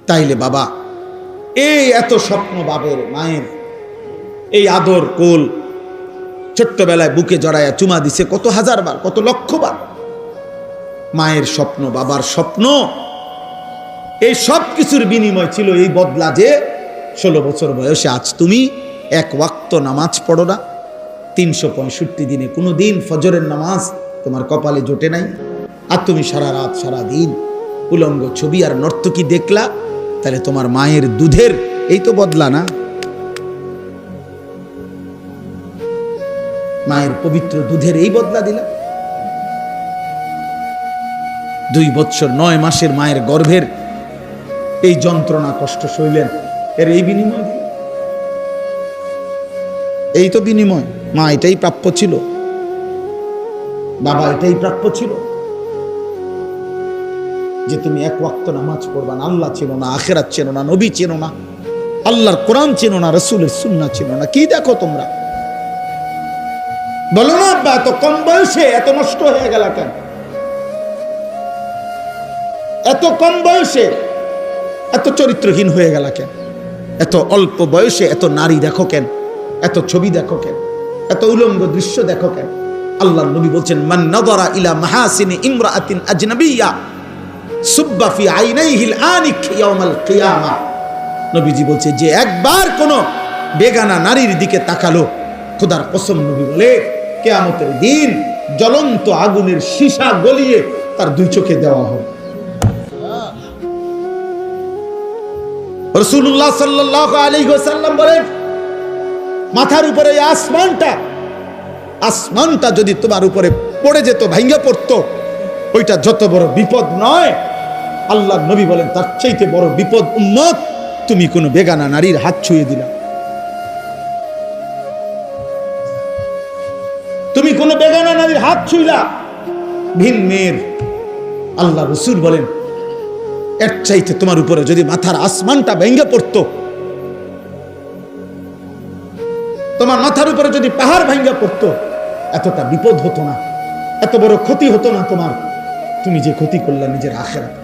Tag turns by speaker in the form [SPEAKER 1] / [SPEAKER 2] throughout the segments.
[SPEAKER 1] তাইলে বাবা, এই এত স্বপ্ন বাবের মায়ের, এই আদর কোল, ছোট্টবেলায় বুকে জড়াইয়া চুমা দিছে কত হাজারবার, কত লক্ষবার। মায়ের স্বপ্ন, বাবার স্বপ্ন, এই সব কিছুর বিনিময় ছিল এই বদলা যে 16 বছর বয়সে আজ তুমি এক ওয়াক্ত নামাজ পড়ো না। 365 দিনে কোনো দিন ফজরের নামাজ তোমার কপালে জোটে নাই, আর তুমি সারা রাত সারা দিন উলঙ্গ ছবি আর নর্তকী দেখলা। তাহলে তোমার মায়ের দুধের এই তো বদলা না? মায়ের পবিত্র দুধের এই বদলা দিলা। 2 বছর 9 মাসের মায়ের গর্ভের এই যন্ত্রণা কষ্ট সইলেন, এর এই বিনিময়, এই তো বিনিময়। মা এটাই প্রাপ্য ছিল, বাবা এটাই প্রাপ্য ছিল, যে তুমি এক ওয়াক্ত নামাজ পড়বা না। আল্লাহ চেনো না, আখিরাত চেনো না, নবী চেনো না, আল্লাহর কোরআন চেনো না, রাসূলের সুন্নাহ চেনো না। কি দেখো তোমরা? বলো না আব্বা, এত কম বয়সে এত নষ্ট হয়ে গেল কেন? এত কম বয়সে এত চরিত্রহীন হয়ে গেল কেন? এত অল্প বয়সে এত নারী দেখো কেন? এত ছবি দেখো কেন? এত উলঙ্গ দৃশ্য দেখো কেন? আল্লাহর নবী বলছেন, মান নাযারা ইলা মাহাসিনি ইমরাআতিন আজনাবিয়্যা সুব্বা ফি আইনাইহিল আনিক ইয়াউমাল কিয়ামা। নবীজি বলছে, যে একবার কোন বেগানা নারীর দিকে তাকালো, খোদার কসম নবী বলে কিয়ামতের দিন জ্বলন্ত আগুনের সীসা গলিয়ে তার 2 চোখে দেওয়া হবে। রাসূলুল্লাহ সাল্লাল্লাহু আলাইহি ওয়াসাল্লাম বলেন, মাথার উপরে আসমানটা যদি তোমার উপরে পড়ে যেত, ভাঙ্গা পড়তো, ওইটা যত বড় বিপদ নয়। আল্লাহর নবী বলেন, তার চাইতে বড় বিপদ উম্মত তুমি কোনো বেগানা নারীর হাত ছুঁয়ে দিলা। তুমি কোনো বেগানা নারীর হাত ছুঁইলা, ভিন মেয়ের। আল্লাহ রাসূল বলেন, এর চাইতে তোমার উপরে যদি মাথার আসমানটা ভেঙে পড়তো, তোমার মাথার উপরে যদি পাহাড় ভেঙে পড়তো, এতটা বিপদ হতো না, এত বড় ক্ষতি হতো না তোমার। তুমি যে ক্ষতি করলা নিজের আখিরাত,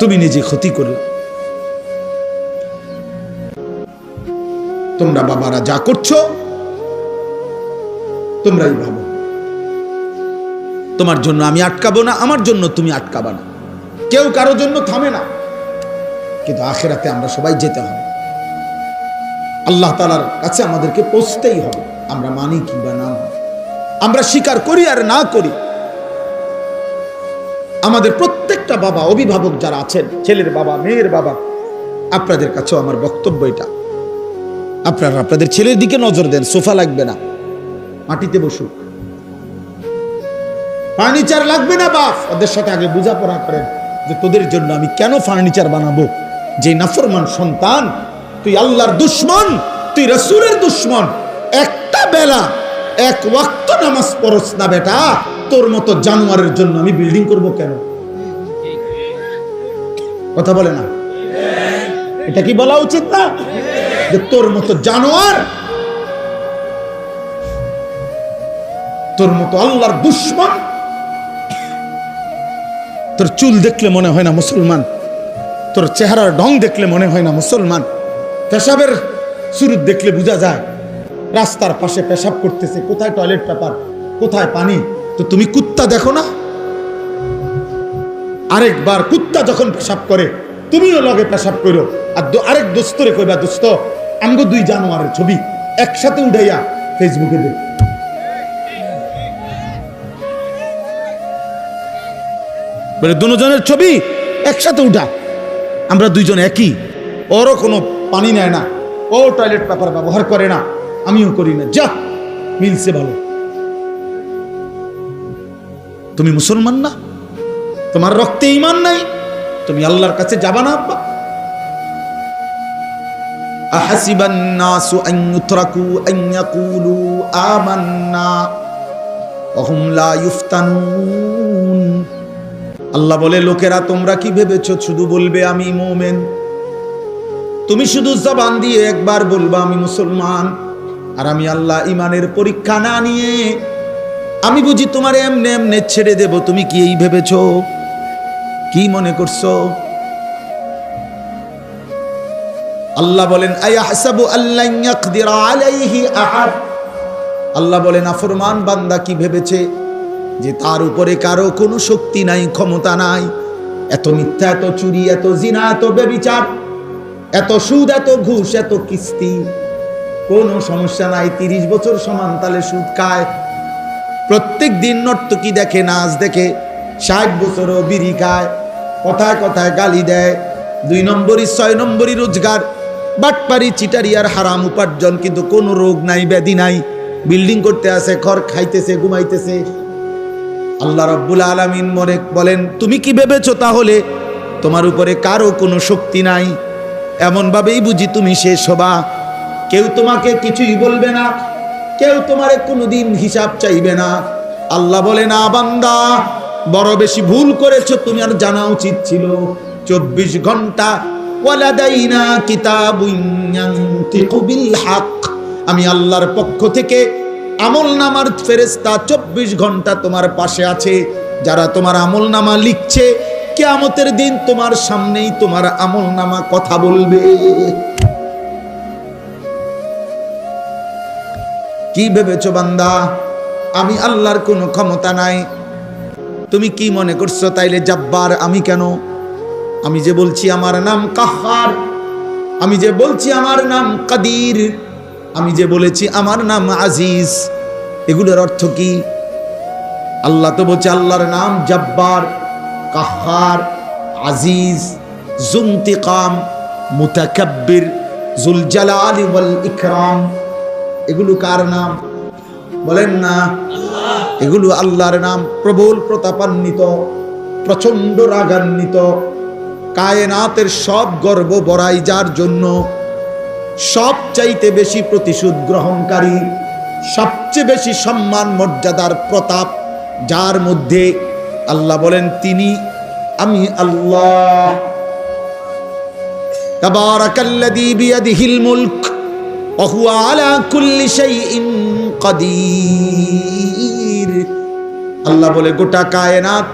[SPEAKER 1] তুমি নিজে ক্ষতি করলা। তোমরা বাবারা যা করছো তোমরাই ভাবো, তোমার জন্য আমি আটকাবো না, আমার জন্য তুমি আটকাবা না, কেউ কারোর জন্য থামে না। কিন্তু আখিরাতে আমরা সবাই যেতে হবে, আল্লাহ তাআলার কাছে আমাদেরকে পৌঁছতেই হবে। আমরা মানি কিংবা না মানি, আমরা স্বীকার করি আর না করি, আমাদের প্রত্যেকটা বাবা, অভিভাবক যারা আছেন, ছেলের বাবা, মেয়ের বাবা, আপনাদের কাছেও আমার বক্তব্য এটা, আপনারা আপনাদের ছেলের দিকে নজর দেন। সোফা লাগবে না, মাটিতে বসুক। ফার্নিচার লাগবে না বাপ, ওদের সাথে আগে বোঝাপড়া করেন যে তোদের জন্য আমি কেন ফার্নিচার বানাবো। যে নাফরমান সন্তান, তুই আল্লাহর দুশ্মন, তুই রাসূলের দুশ্মন, একটা বেলা এক ওয়াক্ত নামাজ পড়ছ না বেটা, তোর মতো জানোয়ারের জন্য আমি বিল্ডিং করব কেন? কথা বলে না? এটা কি বলা উচিত না যে তোর মতো জানোয়ার, তোর মতো আল্লাহর দুশ্মন, তোর চুল দেখলে মনে হয় না মুসলমান, তোর চেহারার ঢং দেখলে মনে হয় না মুসলমান, পেশাবের সুরুত দেখলে বোঝা যায় রাস্তার পাশে পেশাব করতেছে, কোথায় টয়লেট পেপার, কোথায় পানি। তো তুমি কুত্তা দেখো না? আরেকবার কুত্তা যখন পেশাব করে তুমিও লগে পেশাব করো, আর আরেক দোস্তরে কইবা, দোস্ত আমগো 2 জানোয়ারের ছবি একসাথে উঠাইয়া ফেসবুকে দে। বলে দুজনের ছবি একসাথে উঠা, আমরা 2 জন একই, ওরও কোনো পানি নেয় না, ও টয়লেট পেপার ব্যবহার করে না, আমিও করি না, যা মিলছে ভালো। তুমি মুসলমান না? তোমার রক্তে ঈমান নাই? তুমি আল্লাহর কাছে যাবা না আব্বা? আহাসিবান নাসু আন ইউতরাকু আন ইয়াকুলু আমান্না ওয়া হুম লা ইফতানুন। আল্লাহ বলে, লোকেরা তোমরা কি ভেবেছো শুধু বলবে আমি মুমিন? তুমি শুধু জবান দিয়ে একবার বলবা আমি মুসলমান, আর আমি আল্লাহ ইমানের পরীক্ষা না নিয়ে আমি বুঝি তোমার এমনে এমনে ছেড়ে দেব? তুমি কি এই ভেবেছো? কি মনে করছো? আল্লাহ বলেন আয়াহসাবু আল্লান ইয়াকদিরা আলাইহি আহাদ। আল্লাহ বলেন নাফরমান বান্দা কি ভেবেছে যে তার উপরে কারো কোনো শক্তি নাই, ক্ষমতা নাই? এত মিথ্যা, এত চুরি, এত জিনা, এত ব্যভিচার, এত সুদ, এত ঘুষ, এত কিস্তি, কোনো সমস্যা নাই। 30 বছর সমান তালে সুদ খায়, প্রত্যেক দিন নর্তকী দেখে, নাচ দেখে, 60 বছরও বিড়ি খায়, কথায় কথায় গালি দেয়, 2 নম্বরই 6 নম্বরই রোজগার, বাটপারি, চিটারি আর হারাম উপার্জন, কিন্তু কোনো রোগ নাই, ব্যাধি নাই, বিল্ডিং করতে আছে, খড় খাইতেছে, ঘুমাইতেছে। আল্লাহ রাব্বুল আলামিন বলেন তুমি কি ভেবেছো তাহলে তোমার উপরে কারো কোনো শক্তি নাই? এমন ভাবেই বুঝি তুমি শেষ হবা। কেউ তোমাকে কিছুই বলবে না, কেউ তোমারে কোনোদিন হিসাব চাইবে না। আল্লাহ বলে না বান্দা বড় বেশি ভুল করেছো, তুমি আর জানা উচিত ছিল 24 ঘন্টা ওয়ালাদাইনা কিতাবুন ইয়ানতিকু বিল হক, আমি আল্লাহর পক্ষ থেকে আমলনামার ফেরেশতা 24 ঘন্টা তোমার পাশে আছে, যারা তোমার আমলনামা লিখছে। কিয়ামতের দিন তোমার সামনেই তোমার আমলনামা কথা বলবে। কি ভেবেছো বান্দা আমি আল্লাহর কোনো ক্ষমতা নাই? তুমি কি মনে করছো তাইলে জাব্বার আমি কেন? আমি যে বলছি আমার নাম কাহ্হার, আমি যে বলছি আমার নাম কাদির, আমি যে বলেছি আমার নাম আজিজ, এগুলোর অর্থ কি? আল্লাহ তো বলছে আল্লাহর নাম জাব্বার, কাহ্হার, আজিজ, যুনতিকাম, মুতাকাব্বির, যুল জালালি ওয়াল ইকরাম। এগুলো কার নাম বলেন না? এগুলো আল্লাহর নাম। প্রবল প্রতাপান্বিত, প্রচন্ড রাগান্বিত, কায়নাতের সব গর্ব বড়াই যার জন্য, সবচাইতে বেশি প্রতিশোধ গ্রহণকারী, সবচেয়ে বেশি সম্মান মর্যাদার প্রতাপ যার মধ্যে, আল্লাহ বলেন তিনি আমি আল্লাহ। তাবারাকাল্লাযী বিয়াদিহিল মুলক ওয়া হুয়া আলা কুল্লি শাইইন কাদির। আল্লাহ বলে গোটা কায়নাত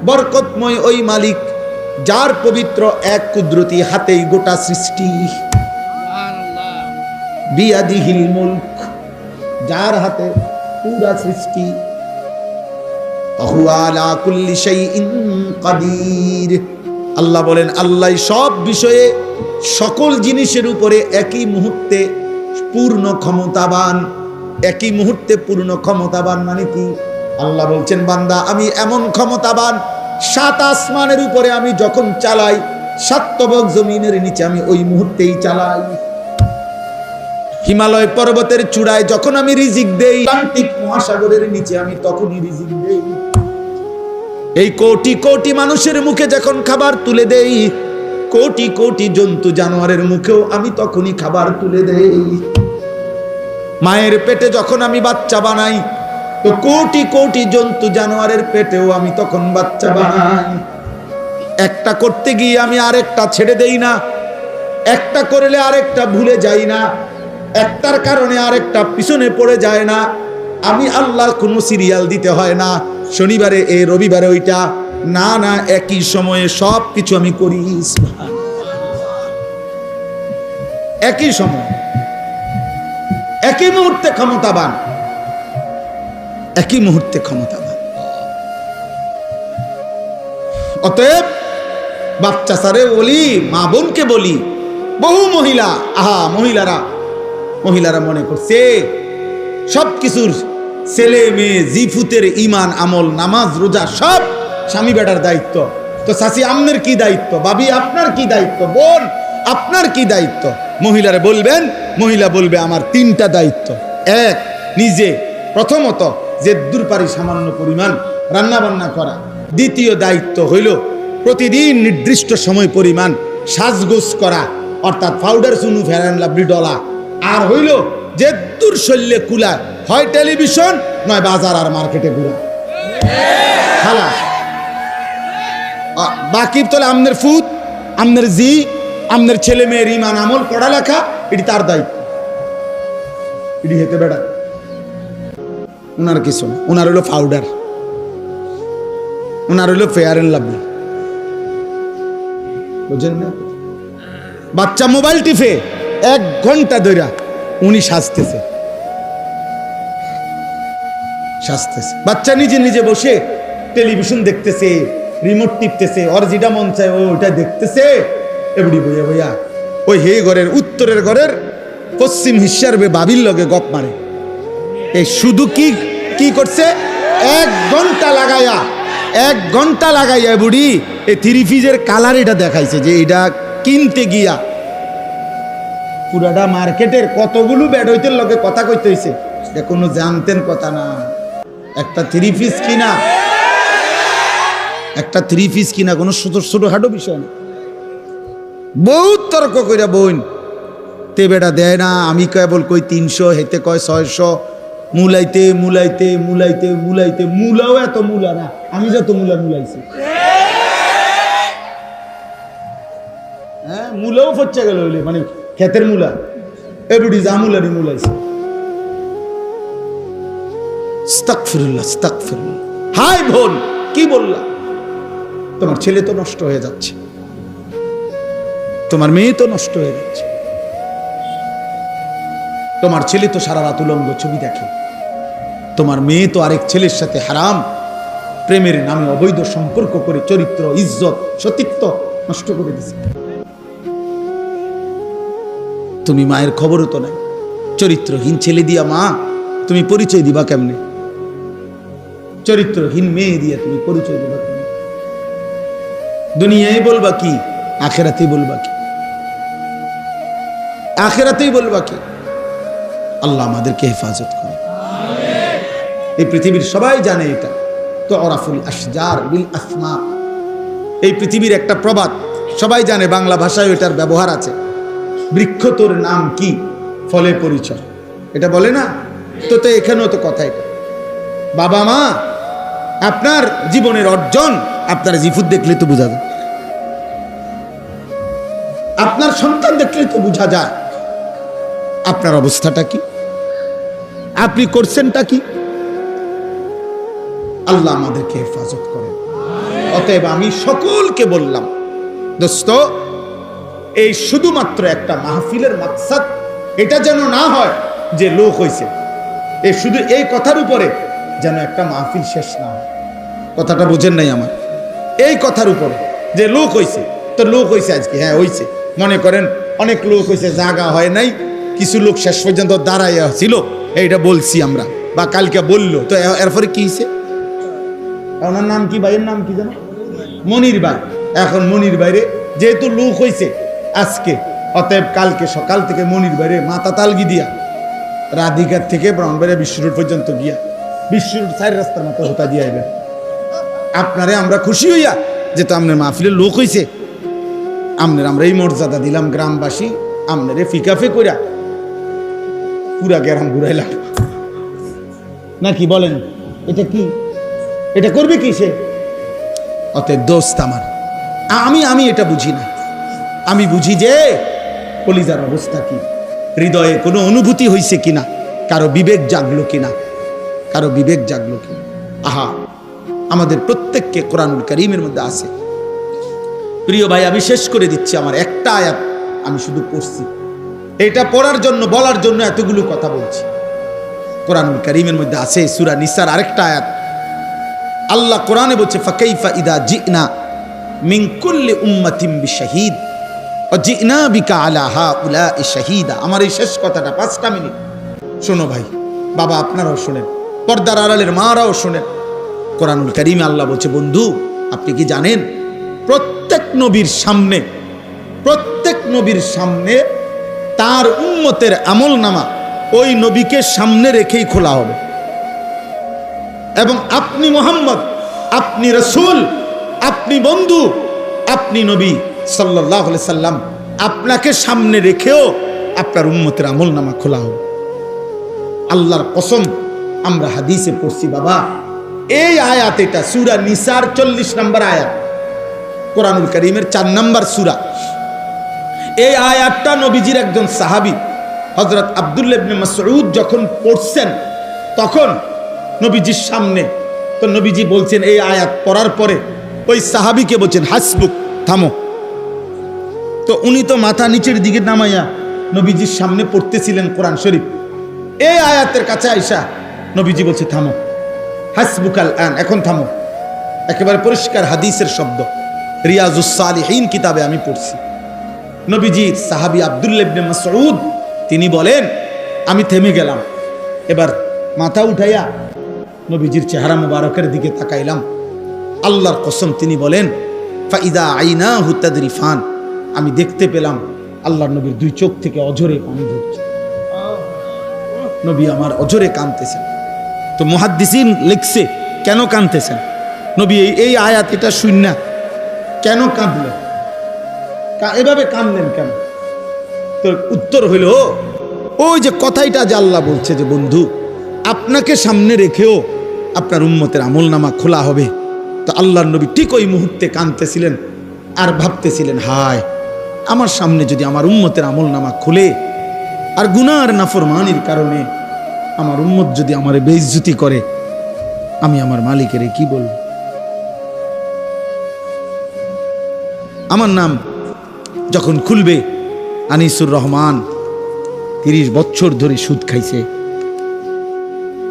[SPEAKER 1] বরকতময় ওই মালিক যার পবিত্র এক কুদরতি হাতেই গোটা সৃষ্টি। বিয়াদিহিল মুলক, যার হাতে পুরা সৃষ্টি। ওয়া আলা কুল্লি শাইইন কাদির। আল্লাহ বলেন আল্লাহ সব বিষয়ে সকল জিনিসের উপরে একই মুহূর্তে পূর্ণ ক্ষমতাবান। একই মুহূর্তে পূর্ণ ক্ষমতাবান মানে কি? আল্লাহ বলছেন বান্দা আমি এমন ক্ষমতাবান, 7 আসমানের উপরে আমি যখন চালাই, 7 তবক জমিনের নিচে আমি ওই মুহূর্তেই চালাই। হিমালয় পর্বতের চূড়ায় যখন আমি রিজিক দেই, আটলান্টিক মহাসাগরের নিচে আমি তখনই রিজিক দেই। এই কোটি কোটি মানুষের মুখে যখন খাবার তুলে দেই, কোটি কোটি জন্তু জানোয়ারের মুখেও আমি তখনই খাবার তুলে দেই। মায়ের পেটে যখন আমি বাচ্চা বানাই, তো কোটি কোটি জন্তু জানোয়ারের পেটেও আমি তখন বাচ্চা বানাই। একটা করতে গিয়ে আমি আরেকটা ছেড়ে দেই না, একটা করলে আরেকটা ভুলে যাই না, একটার কারণে আরেকটা পিছনে পড়ে যায় না। আমি আল্লাহ কোনো সিরিয়াল দিতে হয় না, শনিবারে এ, রবিবারে ওইটা, না না, একই সময়ে সব কিছু আমি করি। একই সময়, একই মুহূর্তে ক্ষমতাবান, একই মুহূর্তে ক্ষমতাবান। অতএব বাচ্চা সারে বলি, মা বোনকে বলি, বহু মহিলা, মহিলারা মনে করছে সব কিছুর ছেলে মেয়ে জিফুতের ইমান আমল নামাজ রোজা সব স্বামী বেটার দায়িত্ব। তো চাচি আপনার কি দায়িত্ব, ভাবি আপনার কি দায়িত্ব, বোন আপনার কি দায়িত্ব? মহিলারা বলবেন, মহিলা বলবে আমার 3টা দায়িত্ব। এক, নিজে প্রথমত যে দূরপারি সামান্য পরিমাণ রান্না বান্না করা। দ্বিতীয় দায়িত্ব হইল প্রতিদিন নির্দিষ্ট সময় পরিমাণ সাজগোজ করা, অর্থাৎ পাউডার চুনু ফেরান লাভলি ডলা। আর হইল যে দূর শৈল্যে কুলা, হয় টেলিভিশন নয় বাজার আর মার্কেটে ঘুরা। খালাস। বাকি তাহলে আমনের ফুদ, আমনের জি, আমনের ছেলে মেয়ের ইমান আমল পড়ালেখা, এটি তার দায়িত্ব। এটি হেতে বেড়া উনার কিছু না, উনার হইল পাউডার, উনার হইল ফেয়ার এন্ড লাভলি, বুঝেন না? বাচ্চা মোবাইল টিপে 1 ঘন্টা ধরে উনি সাজতেছে। বাচ্চা নিজে নিজে বসে টেলিভিশন দেখতেছে, রিমোট টিপতেছে, ওর যেটা মন চায় ওটা দেখতেছে। এবড়ি বইয়া বইয়া ওই হে ঘরের উত্তরের ঘরের পশ্চিম হিস্যার বাবির লগে গপ মারে। এই শুধু কি করছে? 1 ঘন্টা লাগাইয়া বুড়ি এই 3 পিসের কালার এটা দেখাইছে যে এটা কিনতে গিয়া পুরাটা মার্কেটের কতগুলো ব্যাড হইতের লগে কথা কইতে হইছে। এটা কোনো জানতেন কথা না। একটা 3 পিস কিনা কোনো ছোটখাটো বিষয় না। বহুত তর্ক কইরা বোন তে বেটা দেয় না, আমি কেবল কই 300, হেতে কয় 600, মুলাইতে মুলাও এত মুলা না, আমি যত মুলাইছি। হ্যাঁ, মুলাও ফচ্চা গেল হইলে, মানে ক্ষেতের মুলা এবড়ি যা মুলারি মুলাইছে। আস্তাগফিরুল্লাহ। হাই বোন, কি বললা? তোমার ছেলে তো নষ্ট হয়ে যাচ্ছে, তোমার মেয়ে তো নষ্ট হয়ে যাচ্ছে, তোমার ছেলে তো সারা রাত উলঙ্গ ছবি দেখে, তোমার মেয়ে তো আরেক ছেলের সাথে হারাম প্রেমের নামে অবৈধ সম্পর্ক করে চরিত্র, ইজ্জত, সতীত্ব নষ্ট করে দিছে। তুমি মায়ের খবরও তো নাই। চরিত্রহীন ছেলে দিয়া মা তুমি পরিচয় দিবা কেমনে? চরিত্রহীন মেয়ে দিয়া তুমি পরিচয় দিবা কেমনে? দুনিয়ায় বলবা কি, আখেরাতেই বলবা কি? আল্লাহ আমাদেরকে হেফাজত করে। এই পৃথিবীর সবাই জানে এটা তো অরাফুল আশজার বিল আসমা। এই পৃথিবীর একটা প্রবাদ সবাই জানে, বাংলা ভাষায় এটার ব্যবহার আছে। বৃক্ষ তোর নাম কি, ফলে পরিচয়, এটা বলে না? তো এখানেও তো কথা এটা। বাবা মা আপনার জীবনের অর্জন আপনার জিফুত দেখলে তো বোঝা যায়, আপনার সন্তান দেখলে তো বোঝা যায় আপনার অবস্থাটা কি, আপনি করছেনটা কি। আল্লাহ আমাদেরকে হেফাজত করেন। অতএব আমি সকলকে বললাম, দোস্ত, এই শুধুমাত্র একটা মাহফিলের মাকসাদ এটা যেন না হয় যে লোক হইছে, এই শুধু এই কথার উপরে যেন একটা মাহফিল শেষ না হয়। কথাটা বুঝেন নাই আমার? এই কথার উপরে যে লোক হইছে, তো লোক হইছে আজকে, হ্যাঁ হইছে, মনে করেন অনেক লোক হইছে, জায়গা হয় নাই, কিছু লোক শেষ পর্যন্ত দাঁড়াইয়া ছিল, এইটা বলছি আমরা, বা কালকে বললো, তো এরপরে কি হয়েছে? ওনার নাম কি, ভাইয়ের নাম কি জানো? মনির ভাই। এখন মনির বাইরে যেহেতু লোক হইছে আজকে, অতএব কালকে সকাল থেকে মনির বাইরে মাথা তালগি দিয়া রাধিকার থেকে ব্রাহ্মণবাড়িয়া বিশ্ব রোড পর্যন্ত গিয়া বিশ্ব রোড 4 রাস্তার মতো হতা দিয়ে আইবেন। আপনারে আমরা খুশি হইয়া যে তো আপনার মাহফিলের লোক হইছে, আমরা এই মর্যাদা দিলাম গ্রামবাসী, আপনারে ফিকাফে কইরা পুরা গ্রাম ঘুরাইলাম নাকি বলেন? এটা কি, এটা করবে কি সে? অতএব দোস্ত আমার, আমি এটা বুঝি না। আমি বুঝি যে কলিজার অবস্থা কি, হৃদয়ে কোনো অনুভূতি হইছে কিনা, কারো বিবেক জাগলো কিনা। আহা, আমাদের প্রত্যেককে কোরআনুল কারীমের মধ্যে আছে। প্রিয় ভাই, আমি শেষ করে দিচ্ছি, আমার একটা আয়াত আমি শুধু পড়ছি, এটা পড়ার জন্য, বলার জন্য এতগুলো কথা বলছি। কোরআনুল কারীমের মধ্যে আছে সূরা নিসার আরেকটা আয়াত। আল্লাহ কোরআনে বলছে, ফাকাইফা ইদা জিনা মিন কুল্লি উম্মাতিন বিশাহিদ ওয়া জিনা বিকা আলা হাউলাই শাহিদা। আমার এই শেষ কথাটা 5টা মিনিট শোনো ভাই, বাবা আপনারাও শোনেন, পর্দার আড়ালের মারাও শোনেন। কোরআনুল কারীমে আল্লাহ বলছে, বন্ধু আপনি কি জানেন প্রত্যেক নবীর সামনে তার উম্মতের আমলনামা ওই নবীকে সামনে রেখেই খোলা হবে, এবং আপনি মুহাম্মদ, আপনি রাসূল, আপনি বন্ধু, আপনি নবী সাল্লাল্লাহু আলাইহি সাল্লাম, আপনাকে সামনে রেখেও আপনার উম্মতের আমলনামা খোলা হবে। আল্লাহর কসম, আমরা হাদিসে পড়ছি বাবা, এই আয়াত, এটা সূরা নিসার 40 নম্বর আয়াত, কোরআনুল কারীমের 4 নম্বর সূরা। এই আয়াতটা নবীজির একজন সাহাবী হযরত আব্দুল্লাহ ইবনে মাসউদ যখন পড়ছেন, তখন নবীজির সামনে, তো নবীজি বলছেন, এই আয়াত পড়ার পরে ওই সাহাবীকে বলছেন, হাসবুক, থামো, তো উনি তো মাথা নিচের দিকে নামাইয়া নবীজির সামনে পড়তেছিলেন কোরআন শরীফ। এই আয়াতের কাছে আইসা নবীজি বলছে থামো, হাসবুকাল আন, এখন থামো। একেবারে পরিষ্কার হাদিসের শব্দ, রিয়াজুস সালিহিন কিতাবে আমি পড়ছি। নবীজির সাহাবী আব্দুল্লাহ ইবনে মাসউদ তিনি বলেন, আমি থেমে গেলাম। এবার মাথা উঠাইয়া নবীজির চেহারা মুবারকের দিকে তাকাইলাম। আল্লাহর কসম তিনি বলেন, ফাইদা আইনাহু তাদরিফান, আমি দেখতে পেলাম আল্লাহর নবীর দুই চোখ থেকে অঝরে পানি ঝরছে। নবী আমার অঝরে কাঁদতেছেন। তো মুহাদ্দিসিন লিখছে কেন কাঁদতেছেন নবী, এই আয়াত এটা শুননা কেন কাঁদলেন, এভাবে কাঁদলেন কেন? তো উত্তর হইল, ওই যে কথাইটা যে আল্লাহ বলছে যে বন্ধু আপনাকে সামনে রেখেও আপনার উম্মতের আমলনামা খোলা হবে। তো আল্লাহর নবী ঠিক ওই মুহূর্তে কাঁদতেছিলেন আর ভাবতেছিলেন, হায় আমার সামনে যদি আমার উম্মতের আমলনামা খুলে আর গুনাহ আর নাফরমানির কারণে আমার উম্মত যদি আমার বেইজ্জতি করে, আমি আমার মালিকের কি বলবো? আমার নাম যখন খুলবে, আনিসুর রহমান 30 বছর ধরে সুদ খাইছে।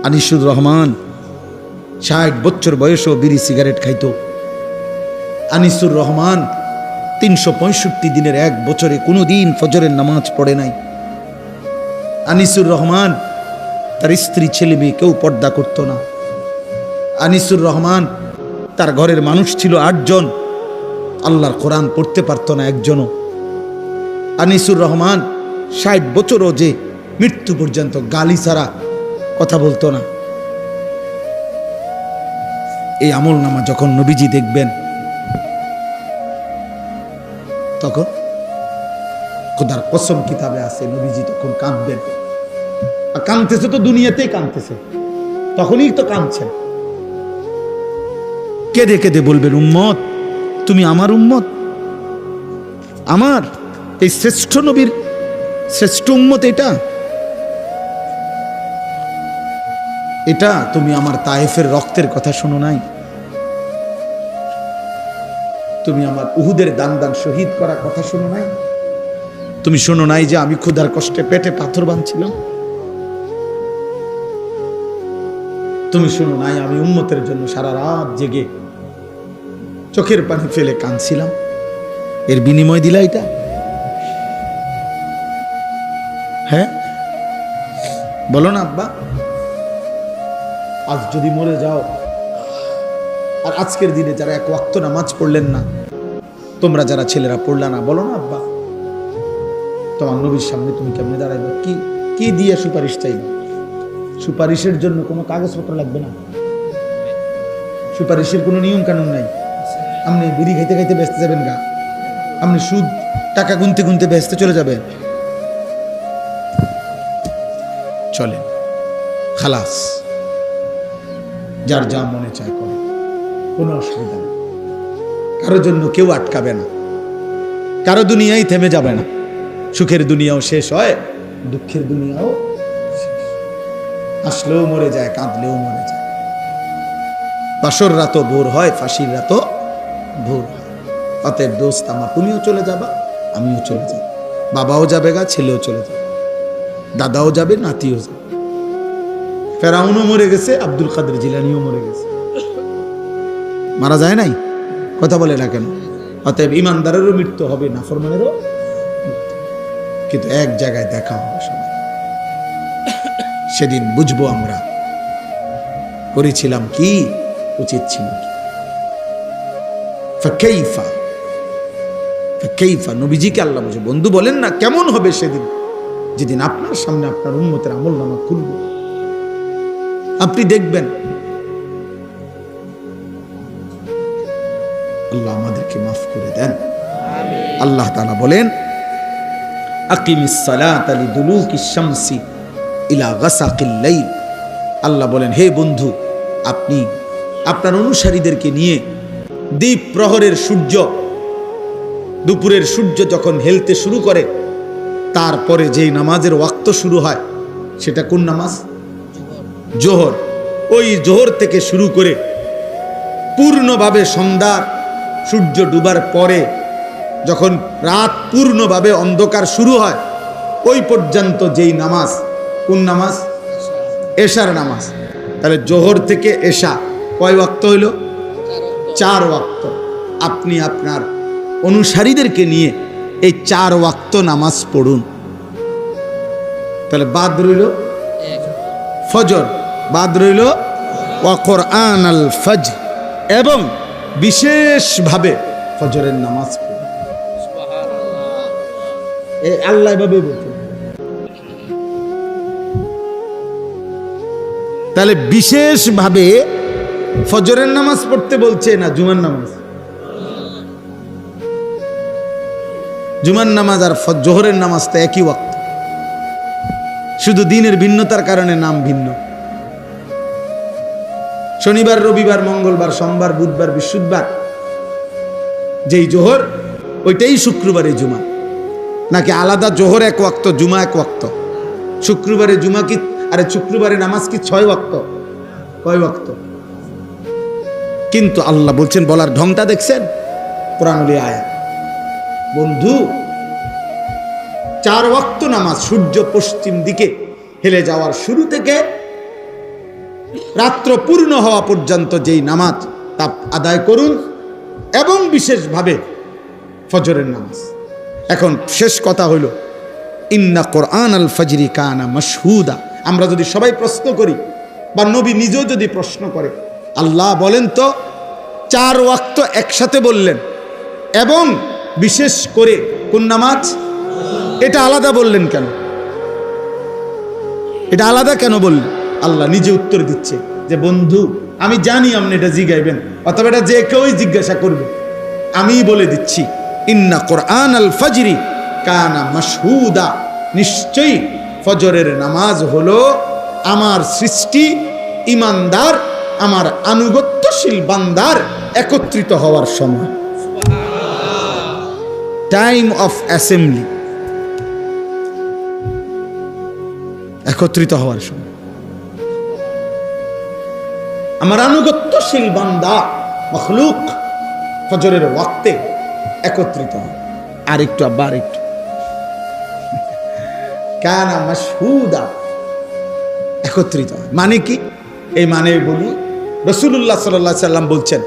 [SPEAKER 1] আনিসুর রহমান 60 বছর বয়সেও বিড়ি সিগারেট খাইতো। আনিসুর রহমান 365 দিনের এক বছরে কোনো দিন ফজরের নামাজ পড়ে নাই। আনিসুর রহমান তার স্ত্রী ছেলে মেয়ে কেউ পর্দা করত না। আনিসুর রহমান তার ঘরের মানুষ ছিল 8 জন, আল্লাহর কোরআন পড়তে পারত না একজনও। আনিসুর রহমান 60 বছরও যে মৃত্যু পর্যন্ত গালি ছাড়া কথা বলতো না। এই আমলনামা যখন নবীজি দেখবেন তখন খোদার কসম কিতাবে আছে নবীজি তখন কাঁদবেন। আর কাঁদতেছে তো দুনিয়াতেই কাঁদতেছে, তখনই তো কাঁদছেন। কেঁদে কেঁদে বলবেন, উম্মত তুমি আমার উম্মত, আমার এই শ্রেষ্ঠ নবীর শ্রেষ্ঠ উম্মত এটা তুমি আমার তায়েফের রক্তের কথা শোনো নাই? তুমি আমার উহুদের দান দান শহীদ করার কথা শোনো নাই? তুমি শোনো নাই যে আমি ক্ষুধার কষ্টে পেটে পাথর বাঁধছিলাম? তুমি শোনো নাই আমি উম্মতের জন্য সারা রাত জেগে চোখের পানি ফেলে কাঁদছিলাম? এর বিনিময় দিলা এটা? হ্যাঁ বলো না আব্বা, আজ যদি মরে যাও আর আজকের দিনে যারা এক ওয়াক্ত নামাজ পড়লেন না, তোমরা যারা ছেলেরা পড়লা না, বলো না আব্বা তোমার নবীর সামনে তুমি কেমনে দাঁড়াইবে? কি দিয়ে সুপারিশ চাইবে? সুপারিশের জন্য কোনো কাগজপত্র লাগবে না, সুপারিশের কোনো নিয়ম কানুন নাই। আপনি বিড়ি খাইতে খাইতে ব্যস্ত যাবেন গা, আপনি সুদ টাকা গুনতে গুনতে ব্যস্ত চলে যাবেন? চলেন খালাস, যার যা মনে চায় করে, কোনো অসুবিধা নেই। কারোর জন্য কেউ আটকাবে না, কারো দুনিয়াই থেমে যাবে না। সুখের দুনিয়াও শেষ হয়, দুঃখের দুনিয়াও আসলেও মরে যায়, কাঁদলেও মরে যায়। বাসর রাতও ভোর হয়, ফাঁসির রাতও ভোর হয়। অতএব দোস্ত আমার, তুমিও চলে যাবা, আমিও চলে যাব, বাবাও যাবে গা, ছেলেও চলে যাবে, দাদাও যাবে, নাতিও যাবে। ফেরাউনও মরে গেছে, আব্দুল কাদের জিলানিও মরে গেছে, মারা যায় নাই? কথা বলে না কেন? অতএব ইমানদারেরও মৃত্যু হবে, নাফরমানেরও, কিন্তু এক জায়গায় দেখা হবে সবাই। সেদিন বুঝবো আমরা করেছিলাম কি, উচিত ছিল কি। ফাকাইফা ফাকাইফা, নবীজিকে আল্লাহ বুঝে বন্ধু বলেন না, কেমন হবে সেদিন যেদিন আপনার সামনে আপনার উম্মতের আমলনামা খুলবে, আপনি দেখবেন। আল্লাহ আমাদেরকে মাফ করে দেন। আল্লাহ তাআলা বলেন, আকিমিস সালাতা লিদুলুকিশ শামসি ইলা গাসাকিল লাইল। আল্লাহ বলেন, হে বন্ধু, আপনি আপনার অনুসারীদেরকে নিয়ে দ্বীপ প্রহরের সূর্য, দুপুরের সূর্য যখন হেলতে শুরু করে, তারপরে যেই নামাজের ওয়াক্ত শুরু হয় সেটা কোন নামাজ? জোহর। ওই জোহর থেকে শুরু করে পূর্ণভাবে সন্ধ্যা সূর্য ডুবার পরে যখন রাত পূর্ণভাবে অন্ধকার শুরু হয় ওই পর্যন্ত যেই নামাজ, কোন নামাজ? এশার নামাজ। তাহলে জোহর থেকে এশা কয় ওয়াক্ত হইল? 4 ওয়াক্ত। আপনি আপনার অনুসারীদেরকে নিয়ে এই 4 ওয়াক্ত নামাজ পড়ুন। তাহলে বাদ রইল ফজর, বাদ রইল ওয়া কোরআন আল ফজর, এবং বিশেষভাবে ফজরের নামাজ পড়ুন। এই আল্লাহ এভাবে বলছেন। তাহলে বিশেষভাবে ফজরের নামাজ পড়তে বলছে না জুমার নামাজ? জুমার নামাজ আর জোহরের নামাজ তো একই ওয়াক্ত, শুধু দিনের ভিন্নতার কারণে নাম ভিন্ন। শনিবার, রবিবার, মঙ্গলবার, সোমবার, বুধবার, বৃহস্পতিবার যেই জোহর ওইটাই শুক্রবারে জুমা, নাকি আলাদা জোহর 1 ওয়াক্ত, জুমা 1 ওয়াক্ত? শুক্রবারে জুমা কি, আরে শুক্রবারে নামাজ কি 6 ওয়াক্ত? কয় ওয়াক্ত? কিন্তু আল্লাহ বলছেন, বলার ঢংটা দেখছেন? কোরআনুল আয়াত। বন্ধু, 4 ওয়াক্ত নামাজ সূর্য পশ্চিম দিকে হেলে যাওয়ার শুরু থেকে রাত্র পূর্ণ হওয়া পর্যন্ত যেই নামাজ তা আদায় করুন, এবং বিশেষভাবে ফজরের নামাজ। এখন শেষ কথা হইল, ইন্না কোরআন আল ফজরি কানা মাশহুদা। আমরা যদি সবাই প্রশ্ন করি, বা নবী নিজেও যদি প্রশ্ন করে, আল্লাহ বলেন তো 4 ওয়াক্ত একসাথে বললেন, এবং বিশেষ করে কোন নামাজ? এটা আলাদা বললেন কেন? এটা আলাদা কেন বললেন? আল্লাহ নিজে উত্তর দিচ্ছে যে, বন্ধু আমি জানি আপনি এটা জিজ্ঞাইবেন, অথবা এটা যে কেউই জিজ্ঞাসা করবে, আমি বলে দিচ্ছি, ইন্না কোরআন আল ফজরি কানা মাশহুদা। নিশ্চয়ই ফজরের নামাজ হলো আমার সৃষ্টি ইমানদার, আমার আনুগত্যশীল বান্দার একত্রিত হওয়ার সময়, টাইম অফ অ্যাসেম্বলি, একত্রিত হওয়ার সময়। আমার আনুগত্যশীল বান্দা মখলুক ফজরের ওয়াক্তে একত্রিত হয়। আর একটু আবার একটু, কানা মাশহুদা, একত্রিত হয়। মানে কি? এই মানে বলি, রাসূলুল্লাহ সাল্লাল্লাহু আলাইহি সাল্লাম বলছেন,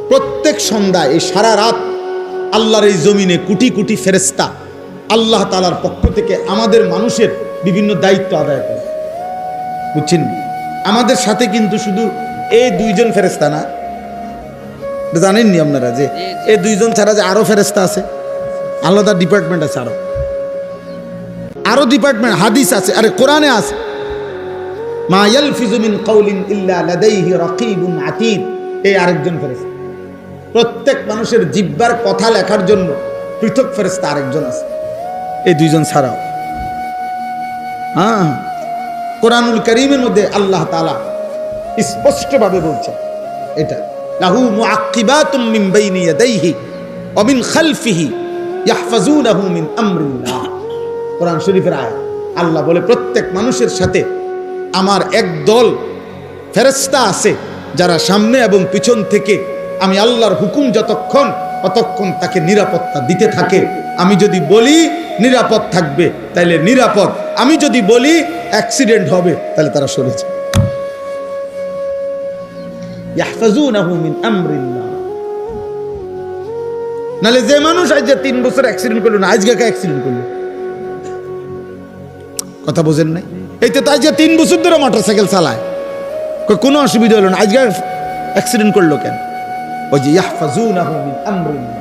[SPEAKER 1] প্রত্যেক সন্ধ্যায় এই সারা রাত আল্লাহর এই জমিনে কোটি কোটি ফেরেশতা আল্লাহ তাআলার পক্ষ থেকে আমাদের মানুষের বিভিন্ন দায়িত্ব আদায় করে। বুঝছেন? আমাদের সাথে কিন্তু শুধু এই 2 জন ফেরেশতা না, জানেননি আপনারা যে এই 2 জন ছাড়া যে আরো ফেরেশতা আছে, আলাদা ডিপার্টমেন্ট আছে, আরো ডিপার্টমেন্ট, হাদিস আছে, আরে কোরআনে আছে, মা ইয়ালফিজু মিন কাউলিন ইল্লা লাদাইহি রাকিবুন আতীদ। এই আরেকজন ফেরেশতা। প্রত্যেক মানুষের জিহ্বার কথা লেখার জন্য পৃথক ফেরেশতা আরেকজন আছে, এই 2 জন ছাড়াও। হ্যাঁ, কোরআনুল কারীমের মধ্যে আল্লাহ তাআলা স্পষ্টভাবে বলছেন এটা, লাহু মুআক্কিবাতুম মিন বাইনি ইয়াদাইহি ওয়া মিন খালফিহি ইয়াহফাজুনাহু মিন আমরিল্লাহ। কোরআন শরীফের আয়াত। আল্লাহ বলে, প্রত্যেক মানুষের সাথে আমার এক দল ফেরেশতা আছে, যারা সামনে এবং পিছন থেকে আমি আল্লাহর হুকুম যতক্ষণ ততক্ষণ তাকে নিরাপত্তা দিতে থাকে। আমি যদি বলি নিরাপদ থাকবে, তাহলে নিরাপদ। আমি যদি বলি অ্যাক্সিডেন্ট হবে, তাহলে তারা সরে যায়। ইয়াহফাজুনাহু মিন আমরিল্লাহ। নালে যে মানুষ আজ 3 বছর অ্যাক্সিডেন্ট করলো না, আজকে কে অ্যাক্সিডেন্ট করলো? কথা বোঝেন নাই? এই তো তাই যে 3 বছর ধরে মোটরসাইকেল চালায়, কোনো অসুবিধা হলো না, আজকে অ্যাক্সিডেন্ট করলো কেন? ওই যে ইয়াহফাজুনাহু মিন আমরিল্লাহ।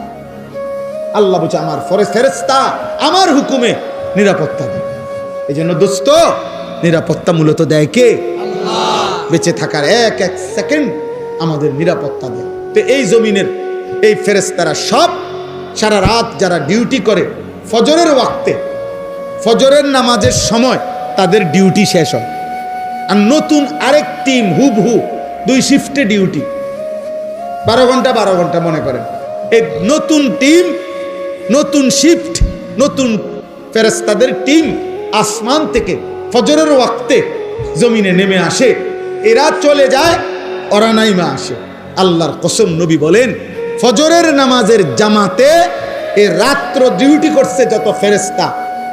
[SPEAKER 1] আল্লাহ বলছে, আমার ফেরেশতা আমার হুকুমে নিরাপত্তা দেয়। এই জন্য দোস্ত, নিরাপত্তা মূলত দেয় কে? আল্লাহ। বেঁচে থাকার এক এক সেকেন্ড আমাদের নিরাপত্তা দেয়। তো এই জমিনের এই ফেরেশতারা সব সারা রাত যারা ডিউটি করে, ফজরের ওয়াক্তে, ফজরের নামাজের সময় তাদের ডিউটি শেষ হয়, আর নতুন আরেক টিম হুবহু 2 শিফটে ডিউটি, 12 ঘন্টা 12 ঘন্টা মনে করেন। এই নতুন টিম, নতুন শিফট, নতুন ফেরেশতাদের টিম আসমান থেকে ফজরের ওয়াক্তে জমিনে নেমে আসে। এরা চলে যায়, ওরা নাইমা আসে। আল্লাহর কসম, নবী বলেন, ফজরের নামাজের জামাতে এই রাত্র ডিউটি করছে যত ফেরেশতা,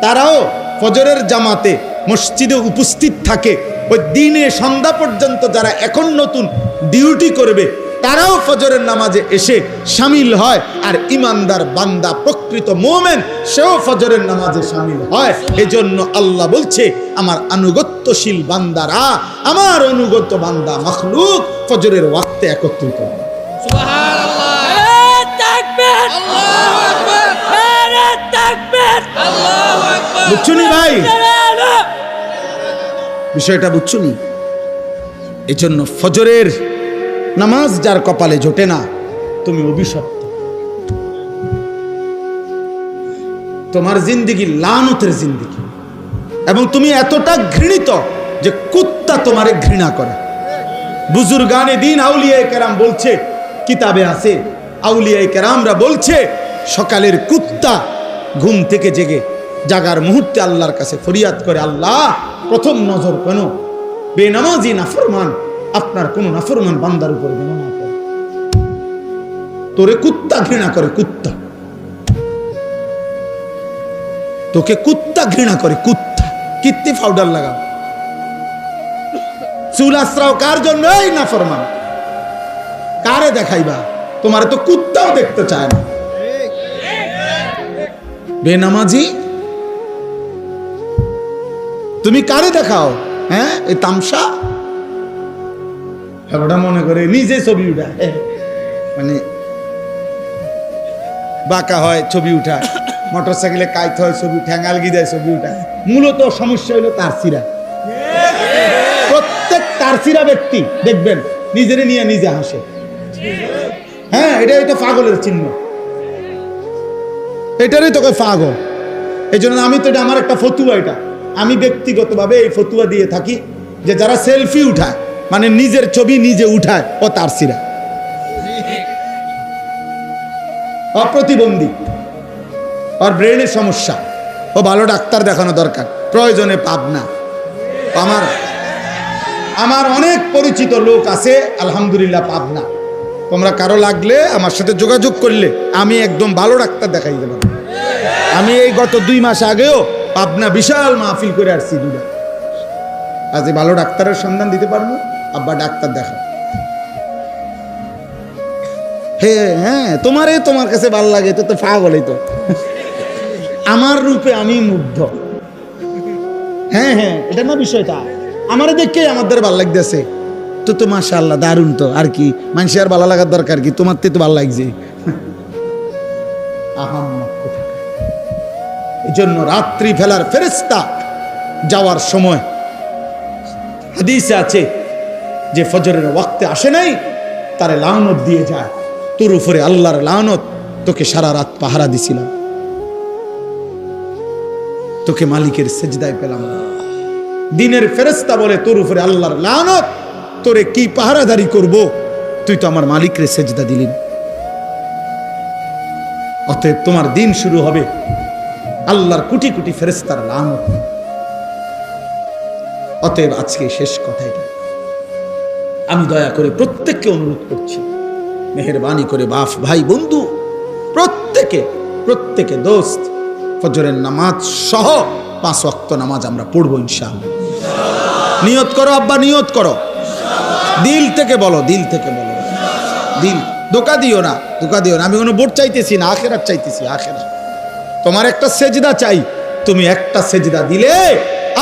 [SPEAKER 1] তারাও ফজরের জামাতে মসজিদে উপস্থিত থাকে। ওই দিনে সন্ধ্যা পর্যন্ত যারা এখন নতুন ডিউটি করবে তারাও ফজরের নামাজে এসে শামিল হয়। আর ইমানদার বান্দা, প্রকৃত মুমিন, সেও ফজরের নামাজে শামিল হয়। এজন্য আল্লাহ বলছে, আমার আনুগত্যশীল বান্দারা, আমার অনুগত বান্দা মাখলুক ফজরের ওয়াক্তে একত্রিত হয়।
[SPEAKER 2] সুবহানাল্লাহ, তাকবীর, আল্লাহু আকবার, নারে তাকবীর, আল্লাহু আকবার।
[SPEAKER 1] বুঝছুনি ভাই, বিষয়টা বুঝছুনি? এজন্য ফজরের নামাজ যার কপালে জোটে না, তুমি অভিশপ্ত। তোমার জিন্দেগি লানতের জিন্দেগি, এবং তুমি এতটা ঘৃণিত যে কুত্তা তোমারে ঘৃণা করে। বুজুর্গানে দিন আউলিয়ায়ে কেরাম বলছে, কিতাবে আছে, আউলিয়ায়ে কেরামরা বলছে, সকালের কুত্তা ঘুম থেকে জেগে জাগার মুহূর্তে আল্লাহর কাছে ফরিয়াদ করে, আল্লাহ, প্রথম নজর কেন বেনামাজি নাফরমান আপনার কোন নাফরমান বান্দার উপর যেন না পড়ে। তোরে কুত্তা ঘৃণা করে, কুত্তা তোকে কুত্তা ঘৃণা করে, কুত্তা। কীর্তি পাউডার লাগাও, চুল আশ্রাও কার জন্য? এই নাফরমান। কারে দেখাইবা? তোমার তো কুত্তাও দেখতে চায় না। বেনামাজি তুমি কারে দেখাও? হ্যাঁ, এই তামসা। ওটা মনে করে নিজে ছবি উঠায়, মানে বাঁকা হয় ছবি উঠায়, মোটর সাইকেলে কাইতে হয় ছবি, ঠ্যাঙ্গালগি দেয় ছবি উঠায়। মূলত সমস্যা হইলো তারসিরা। প্রত্যেক তারসিরা ব্যক্তি দেখবেন নিজেরে নিয়ে নিজে হাসে। হ্যাঁ, এটাই তো পাগলের চিহ্ন, এটারই তোকে পাগল। এই জন্য আমি তো, এটা আমার একটা ফতুয়া, এটা আমি ব্যক্তিগতভাবে এই ফতুয়া দিয়ে থাকি যে যারা সেলফি উঠায়, মানে নিজের ছবি নিজে উঠায়, ও তারসিরা, অপ্রতিবন্ধী, ওর ব্রেনের সমস্যা, ও ভালো ডাক্তার দেখানো দরকার, প্রয়োজনে পাবনা। আমার অনেক পরিচিত লোক আছে আলহামদুলিল্লাহ পাবনা। তোমরা কারো লাগলে আমার সাথে যোগাযোগ করলে আমি একদম ভালো ডাক্তার দেখাই দেব। আমি এই গত 2 মাস আগেও পাবনা বিশাল মাহফিল করে আসছি দুটা। আজ এই ভালো ডাক্তারের সন্ধান দিতে পারবো, আব্বা ডাক্তার দেখা। হ্যাঁ, তোমার কাছে ভালো লাগে তো পাগলই তো। আমার রূপে আমি মুগ্ধ। হ্যাঁ হ্যাঁ, এটা না বিষয়টা। আমারে দেখে আমাদের ভালো লাগতেছে তো মাশাআল্লাহ, দারুণ তো। আর কি মানুষের আর ভালো লাগার দরকার কি? তোমার তো ভালো লাগছে। এই জন্য রাত্রি ফেলার ফেরেশতা যাওয়ার সময় হাদিসে আছে যে ফজরের ওয়াক্তে আসে নাই, তারে লানত দিয়ে যায়। তোর উপরে আল্লাহর লানত, তোকে সারা রাত পাহারা দিছিলাম, তোকে মালিকের সেজদায় পেলাম। দিনের ফেরেশতা বলে, তোর উপরে আল্লাহর লানত, তোরে কি পাহারাদারি করব, তুই তো আমার মালিকের সেজদা দিলি। অতএব তোমার দিন শুরু হবে আল্লাহর কোটি কোটি ফেরেশতার লানত। অতএব আজকে শেষ কথা এটা, আমি দয়া করে প্রত্যেককে অনুরোধ করছি, মেহেরবানি করে বাপ, ভাই, বন্ধু, প্রত্যেকে দোস্ত, ফজরের নামাজ সহ 5 ওয়াক্ত নামাজ আমরা পড়বো ইনশাআল্লাহ। নিয়ত করো আব্বা, নিয়ত করো, দিল থেকে বলো, দিল থেকে বলো, দিল। ধোকা দিও না। আমি কোনো ভোট চাইতেছি না, আখেরাত চাইতেছি, আখেরাত। তোমার একটা সেজদা চাই, তুমি একটা সেজদা দিলে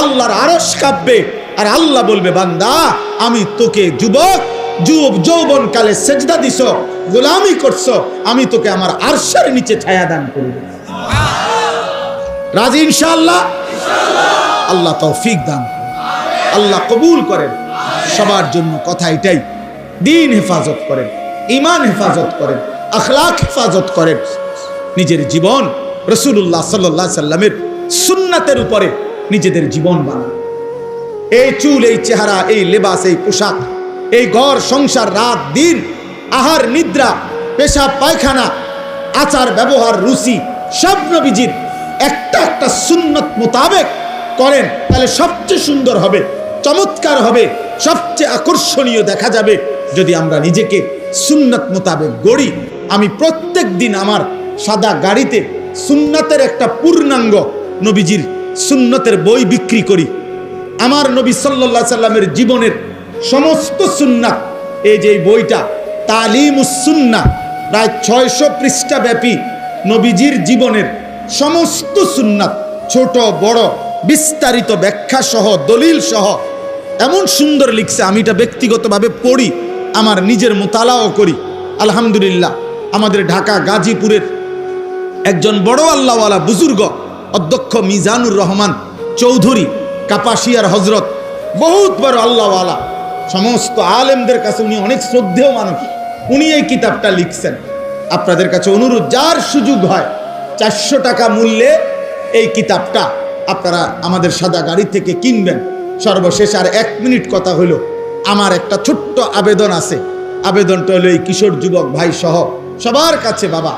[SPEAKER 1] আল্লাহর আরশ কাঁপবে, আর আল্লাহ বলবে, বান্দা, আমি তোকে যৌবন কালে সেজদা দিছো, গোলামি করছো, আমি তোকে আমার আরশের নিচে ছায়া দান করব। রাজি ইনশাআল্লাহ? আল্লাহ তৌফিক দান, আল্লাহ কবুল করেন। সবার জন্য কথা এটাই, দিন হেফাজত করেন, ঈমান হেফাজত করেন, আখলাক হেফাজত করেন, নিজের জীবন রাসূলুল্লাহ সাল্লাল্লাহু আলাইহি সাল্লামের সুন্নাতের উপরে নিজেদের জীবন বানান। এই চুল, এই চেহারা, এই লেবাস, এই পোশাক, এই ঘর সংসার, রাত দিন, আহার নিদ্রা, পেশাব পায়খানা, আচার ব্যবহার, রুচি, সব নবীজির একটা সুন্নত মোতাবেক করেন, তাহলে সবচেয়ে সুন্দর হবে, চমৎকার হবে, সবচেয়ে আকর্ষণীয় দেখা যাবে যদি আমরা নিজেকে সুন্নত মোতাবেক গড়ি। আমি প্রত্যেক দিন আমার সাদা গাড়িতে সুন্নাতের একটা পূর্ণাঙ্গ নবীজির সুন্নতের বই বিক্রি করি। আমার নবী সাল্লাল্লাহু আলাইহি সাল্লামের জীবনের সমস্ত সুন্নাত, এই যে বইটা তালিমুস সুন্নাহ, প্রায় 600 পৃষ্ঠা ব্যাপী নবীজির জীবনের সমস্ত সুন্নাত, ছোট বড় বিস্তারিত ব্যাখ্যা সহ দলিল সহ এমন সুন্দর লিখছে। আমি এটা ব্যক্তিগতভাবে পড়ি, আমার নিজের মোতালাও করি। আলহামদুলিল্লাহ, আমাদের ঢাকা গাজীপুরের একজন বড় আল্লাহওয়ালা বুজুর্গ অধ্যক্ষ মিজানুর রহমান চৌধুরী কাপাসিয়ার হজরত, বহুত বড় আল্লাহওয়ালা, সমস্ত আলেমদের কাছে উনি অনেক শ্রদ্ধেয় মানুষ। উনি এই কিতাবটা লিখছেন। আপনাদের কাছে অনুরোধ, যার সুযোগ হয় 400 টাকা মূল্যে এই কিতাবটা আপনারা আমাদের সাদা গাড়ি থেকে কিনবেন। সর্বশেষ আর 1 মিনিট কথা হলো, আমার একটা ছোট্ট আবেদন আছে। আবেদনটা হলো এই কিশোর যুবক ভাই সহ সবার কাছে, বাবা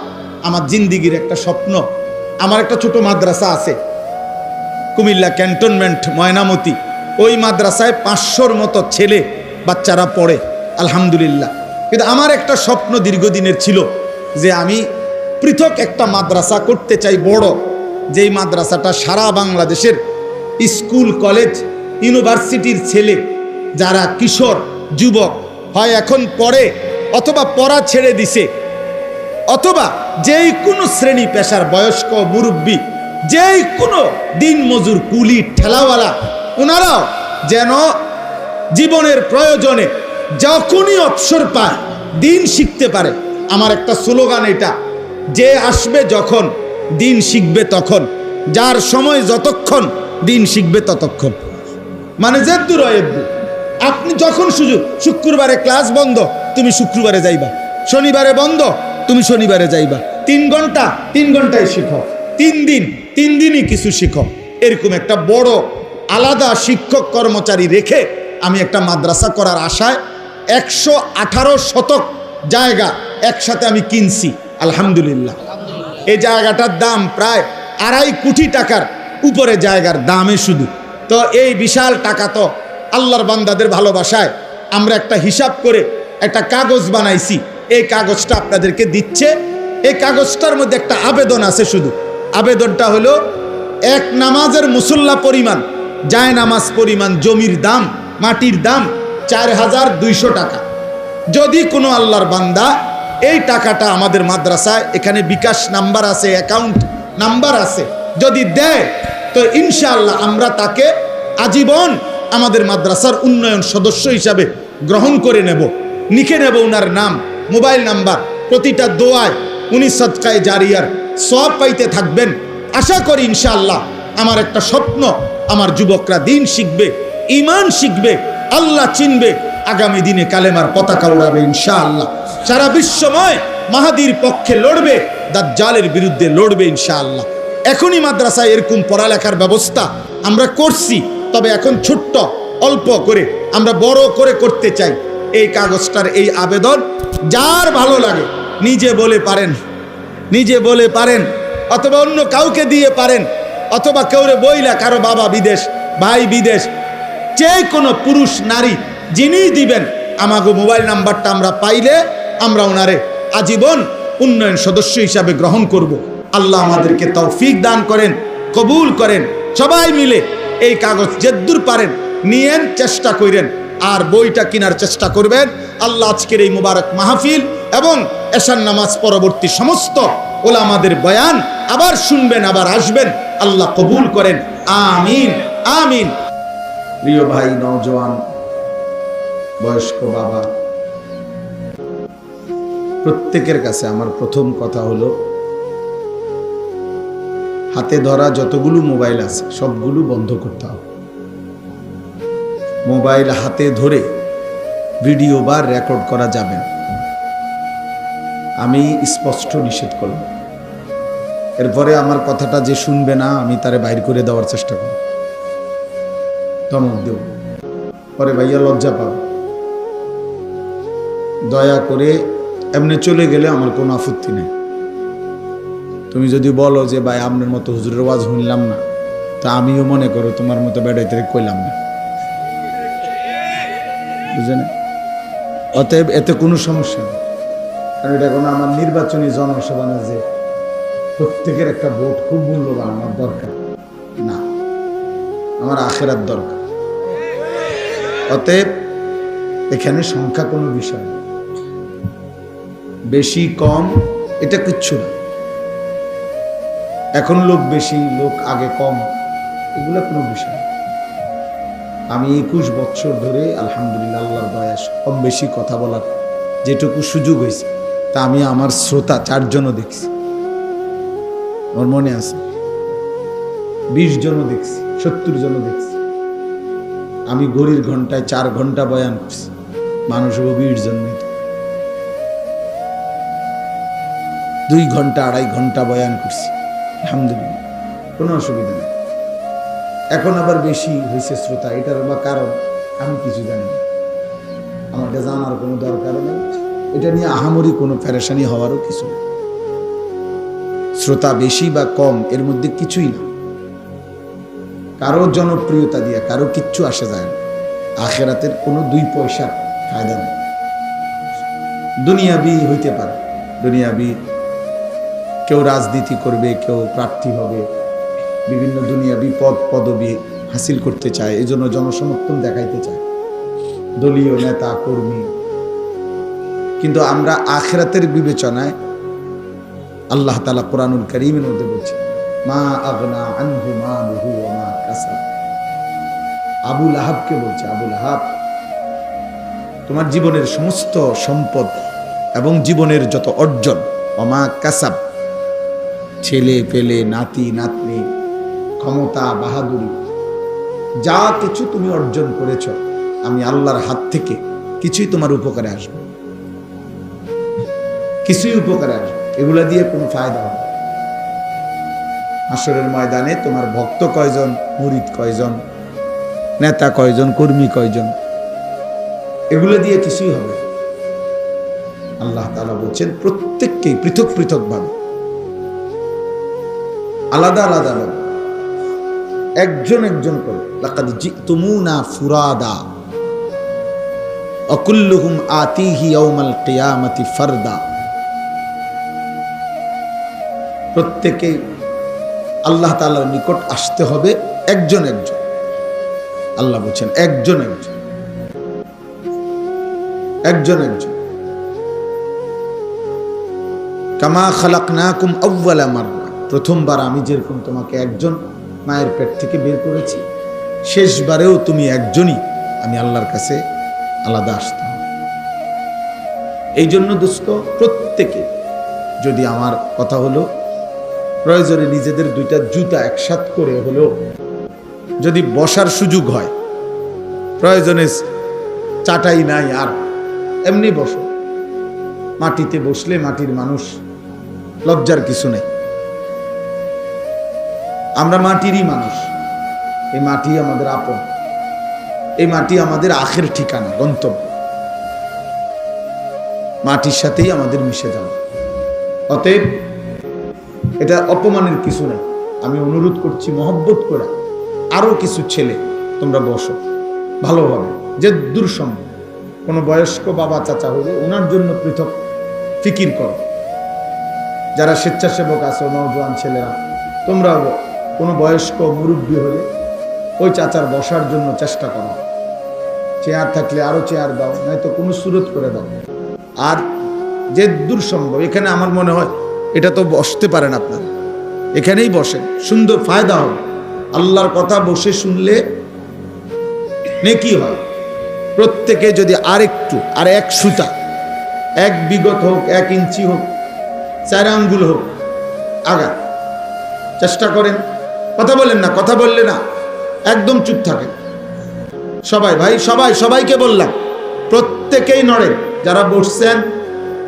[SPEAKER 1] আমার জিন্দিগির একটা স্বপ্ন, আমার একটা ছোট মাদ্রাসা আছে কুমিল্লা ক্যান্টনমেন্ট ময়নামতি, ওই মাদ্রাসায় 500-র মতো ছেলে বাচ্চারা পড়ে আলহামদুলিল্লাহ। কিন্তু আমার একটা স্বপ্ন দীর্ঘদিনের ছিল যে আমি পৃথক একটা মাদ্রাসা করতে চাই, বড়, যেই মাদ্রাসাটা সারা বাংলাদেশের স্কুল কলেজ ইউনিভার্সিটির ছেলে যারা কিশোর যুবক হয় এখন পড়ে অথবা পড়া ছেড়ে দিছে, অথবা যেই কোনো শ্রেণী পেশার বয়স্ক মুরব্বী, যেই কোনো দিন মজুর কুলি ঠেলাওয়ালা, ওনারাও যেন জীবনের প্রয়োজনে যখনই অবসর পায় দিন শিখতে পারে। আমার একটা স্লোগান এটা, যে আসবে যখন দিন শিখবে তখন, যার সময় যতক্ষণ দিন শিখবে ততক্ষণ। মানে জেদ্দুর এদ্দু, আপনি যখন সুযোগ, শুক্রবারে ক্লাস বন্ধ তুমি শুক্রবারে যাইবা, শনিবারে বন্ধ তুমি শনিবারে যাইবা, 3 ঘন্টা 3 ঘন্টায় শিখো, 3 দিন 3 দিনই কিছু শিখো। এরকম একটা বড় আলাদা শিক্ষক কর্মচারী রেখে আমি একটা মাদ্রাসা করার আশায় 118 শতক জায়গা একসাথে আমি কিনছি আলহামদুলিল্লাহ। এই জায়গাটার দাম প্রায় 2.5 কোটি টাকার উপরে জায়গার দামে শুধু। তো এই বিশাল টাকা তো আল্লাহর বান্দাদের ভালোবাসায় আমরা একটা হিসাব করে একটা কাগজ বানাইছি। এই কাগজটা আপনাদেরকে দিচ্ছে। এই কাগজটার মধ্যে একটা আবেদন আছে শুধু। আবেদনটা হলো, এক নামাজের মুসল্লা পরিমাণ, জায় নামাজ পরিমাণ জমির দাম, মাটির দাম 4200 টাকা। যদি কোনো আল্লাহর বান্দা এই টাকাটা আমাদের মাদ্রাসায়, এখানে বিকাশ নাম্বার আছে, অ্যাকাউন্ট নাম্বার আছে, যদি দেয় তো ইনশাআল্লাহ আমরা তাকে আজীবন আমাদের মাদ্রাসার উন্নয়ন সদস্য হিসাবে গ্রহণ করে নেব, লিখে নেব ওনার নাম, মোবাইল নাম্বার। প্রতিটা দোয়ায় উনি সদকায়ে জারিয়ার সওয়াব পাইতে থাকবেন। আশা করি ইনশাআল্লাহ। আমার একটা স্বপ্ন, আমার যুবকরা দিন শিখবে, ঈমান শিখবে, আল্লাহ চিনবে, আগামী দিনে কালেমার পতাকা উড়াবে ইনশাআল্লাহ। সারা বিশ্বময় মাহাদির পক্ষে লড়বে, দাজ্জালের বিরুদ্ধে লড়বে ইনশাআল্লাহ। এখনই মাদ্রাসায় এরকম পড়ালেখার ব্যবস্থা আমরা করছি, তবে এখন ছোট্ট অল্প করে আমরা বড় করে করতে চাই। এই কাগজটার এই আবেদন যার ভালো লাগে নিজে বলে পারেন, নিজে বলে পারেন, অথবা অন্য কাউকে দিয়ে পারেন, অথবা কেউরে বইলা কারো বাবা বিদেশ, ভাই বিদেশ, যে কোনো পুরুষ নারী যিনি দিবেন, আমাকে মোবাইল নাম্বারটা আমরা পাইলে আমরা ওনারে আজীবন উন্নয়ন সদস্য হিসাবে গ্রহণ করব। আল্লাহ আমাদেরকে তৌফিক দান করেন, কবুল করেন। সবাই মিলে এই কাগজ যেদ্দূর পারেন নিয়েন, চেষ্টা করেন, আর বইটা কেনার চেষ্টা করবেন। আল্লাহ আজকের এই মুবারক মাহফিল এবং এশার নামাজ পরবর্তী সমস্ত ওলামাদের বয়ান আবার শুনবেন, আবার আসবেন। আল্লাহ কবুল করেন, আমিন আমিন। প্রিয় ভাই, নওজোয়ান, বয়স্ক বাবা, প্রত্যেকের কাছে আমার প্রথম কথা হলো, হাতে ধরা যতগুলো মোবাইল আছে সবগুলো বন্ধ করতে হবে। মোবাইল হাতে ধরে ভিডিও বা রেকর্ড করা যাবে না, আমি স্পষ্ট নিষেধ করলাম। এরপরে আমার কথাটা যে শুনবে না, আমি তারে বাইর করে দেওয়ার চেষ্টা করব, ধমক দেব, পরে ভাইয়া লজ্জা পাবে। দয়া করে এমনি চলে গেলে আমার কোনো আপত্তি নেই। তুমি যদি বলো যে ভাই আপনার মতো হুজুরের ওয়াজ শুনলাম না, তা আমিও মনে করো তোমার মতো বেড়াইতে কইলাম না, বুঝলেন? অতএব এতে কোনো সমস্যা নেই, কারণ এটা কোনো আমার নির্বাচনী জনসভা না যে প্রত্যেকের একটা ভোট খুব মূল্যবান, আমার দরকার না, আমার আখেরাত দরকার। অতএব এখানে সংখ্যা কোনো বিষয় না, বেশি কম এটা কিচ্ছু না। এখন লোক বেশি, লোক আগে কম, এগুলো কোনো বিষয় না। আমি 21 বছর ধরে আলহামদুলিল্লাহ আল্লাহর দয়া কম বেশি কথা বলার যেটুকু সুযোগ হয়েছে, তা আমি আমার শ্রোতা 4 জনও দেখছি, আমার মনে আছে, 20 জনও দেখছি, 70 জনও দেখছি। আমি ঘড়ির ঘন্টায় 4 ঘন্টা বয়ান করছি, মানুষ 20 জন নেই, 2 ঘন্টা 2.5 ঘন্টা বয়ান করছি, আলহামদুলিল্লাহ কোনো অসুবিধা নেই। এখন আবার বেশি হয়েছে শ্রোতা, এটার বা কারণ আমি কিছু জানি না, আমাকে জানার কোনো দরকারও নেই, এটা নিয়ে আহামরি কোনো পেরেশানি হওয়ারও কিছু নেই। শ্রোতা বেশি বা কম এর মধ্যে কিছুই না, কারো জনপ্রিয়তা দিয়ে কারো কিচ্ছু আসে যায় না। আখেরাতের কোনো 2 পয়সার ফায়দা নেই। দুনিয়াবি হইতে পারে, দুনিয়াবি কেউ রাজনীতি করবে, কেউ প্রার্থী হবে, বিভিন্ন দুনিয়াবি পদ পদবি হাসিল করতে চায়, এই জন্য জনসমর্থন দেখাইতে চায়, দলীয় নেতা কর্মী। কিন্তু আমরা আখিরাতের বিবেচনায় আল্লাহ তাআলা কোরআনুল কারীমের মধ্যে বলছে, মা আগনা আনহু মালুহু ওয়া মা কাসাব। আবু লাহাবকে বলছে, আবু লাহাব, তোমার জীবনের সমস্ত সম্পদ এবং জীবনের যত অর্জন, ওয়া মা কাসাব, ছেলে পেলে, নাতি নাতনি, ক্ষমতা বাহাদুরি, যা কিছু তুমি অর্জন করেছ, আমি আল্লাহর হাত থেকে কিছুই তোমার উপকারে আসবে, কিছুই উপকারে আসবে, এগুলা দিয়ে কোনো ফায়দা হবে। হাসরের ময়দানে তোমার ভক্ত কয়জন, মুরিদ কয়জন, নেতা কয়জন, কর্মী কয়জন, এগুলো দিয়ে কিছুই হবে। আল্লাহ তাআলা বলছেন প্রত্যেককেই পৃথক পৃথক ভাবে, আলাদা আলাদা ভাবে, একজন একজন করে, লাকাদ জিতুমুনা ফুরাদা আকুল্লুহুম আতিহি ইয়াউমাল কিয়ামাতি ফারদা। প্রত্যেকে আল্লাহ তাআলার নিকট আসতে হবে একজন একজন। আল্লাহ বলছেন একজন একজন, একজন একজন। কামা খালাকনাকুম আউওয়ালা মাররা, প্রথমবার আমি যেরকম তোমাকে একজন মায়ের পেট থেকে বের করেছি, শেষবারেও তুমি একজনই, আমি আল্লাহর কাছে আলাদা আসতে হবে। এই জন্য দোস্ত, প্রত্যেকে যদি, আমার কথা হলো, প্রয়োজনে নিজেদের 2টা জুতা একসাথ করে হলেও যদি বসার সুযোগ হয়, প্রয়োজনে চাটাই নাই আর এমনি বসো, মাটিতে বসলে মাটির মানুষ, লজ্জার কিছু নেই। আমরা মাটিরই মানুষ, এই মাটি আমাদের আপন, এই মাটি আমাদের আখের ঠিকানা, গন্তব্য, মাটির সাথেই আমাদের মিশে যাওয়া। অতএব এটা অপমানের কিছু নেই। আমি অনুরোধ করছি মহব্বত করে, আরো কিছু ছেলে তোমরা বসো ভালোভাবে, যে দূর সম্ভব। কোনো বয়স্ক বাবা চাচা হলে ওনার জন্য পৃথক ফিকির করো। যারা স্বেচ্ছাসেবক আছো, নওজোয়ান ছেলেরা, তোমরা কোনো বয়স্ক মুরব্বী হলে ওই চাচার বসার জন্য চেষ্টা করো। চেয়ার থাকলে আরো চেয়ার দাও, নয়তো কোনো সুরত করে দাও। আর যে দূর সম্ভব, এখানে আমার মনে হয় এটা তো বসতে পারেন আপনারা, এখানেই বসেন, সুন্দর ফায়দা হবে। আল্লাহর কথা বসে শুনলে নেকি হয়। প্রত্যেকে যদি আরেকটু, আর 1 সুতা, 1 বিগত হোক, 1 ইঞ্চি হোক, 4 আঙ্গুল হোক, আগা চেষ্টা করেন। কথা বলেন না, কথা বললে না একদম চুপ থাকেন সবাই। ভাই সবাই, সবাইকে বললাম, প্রত্যেকেই নড়েন। যারা বসছেন,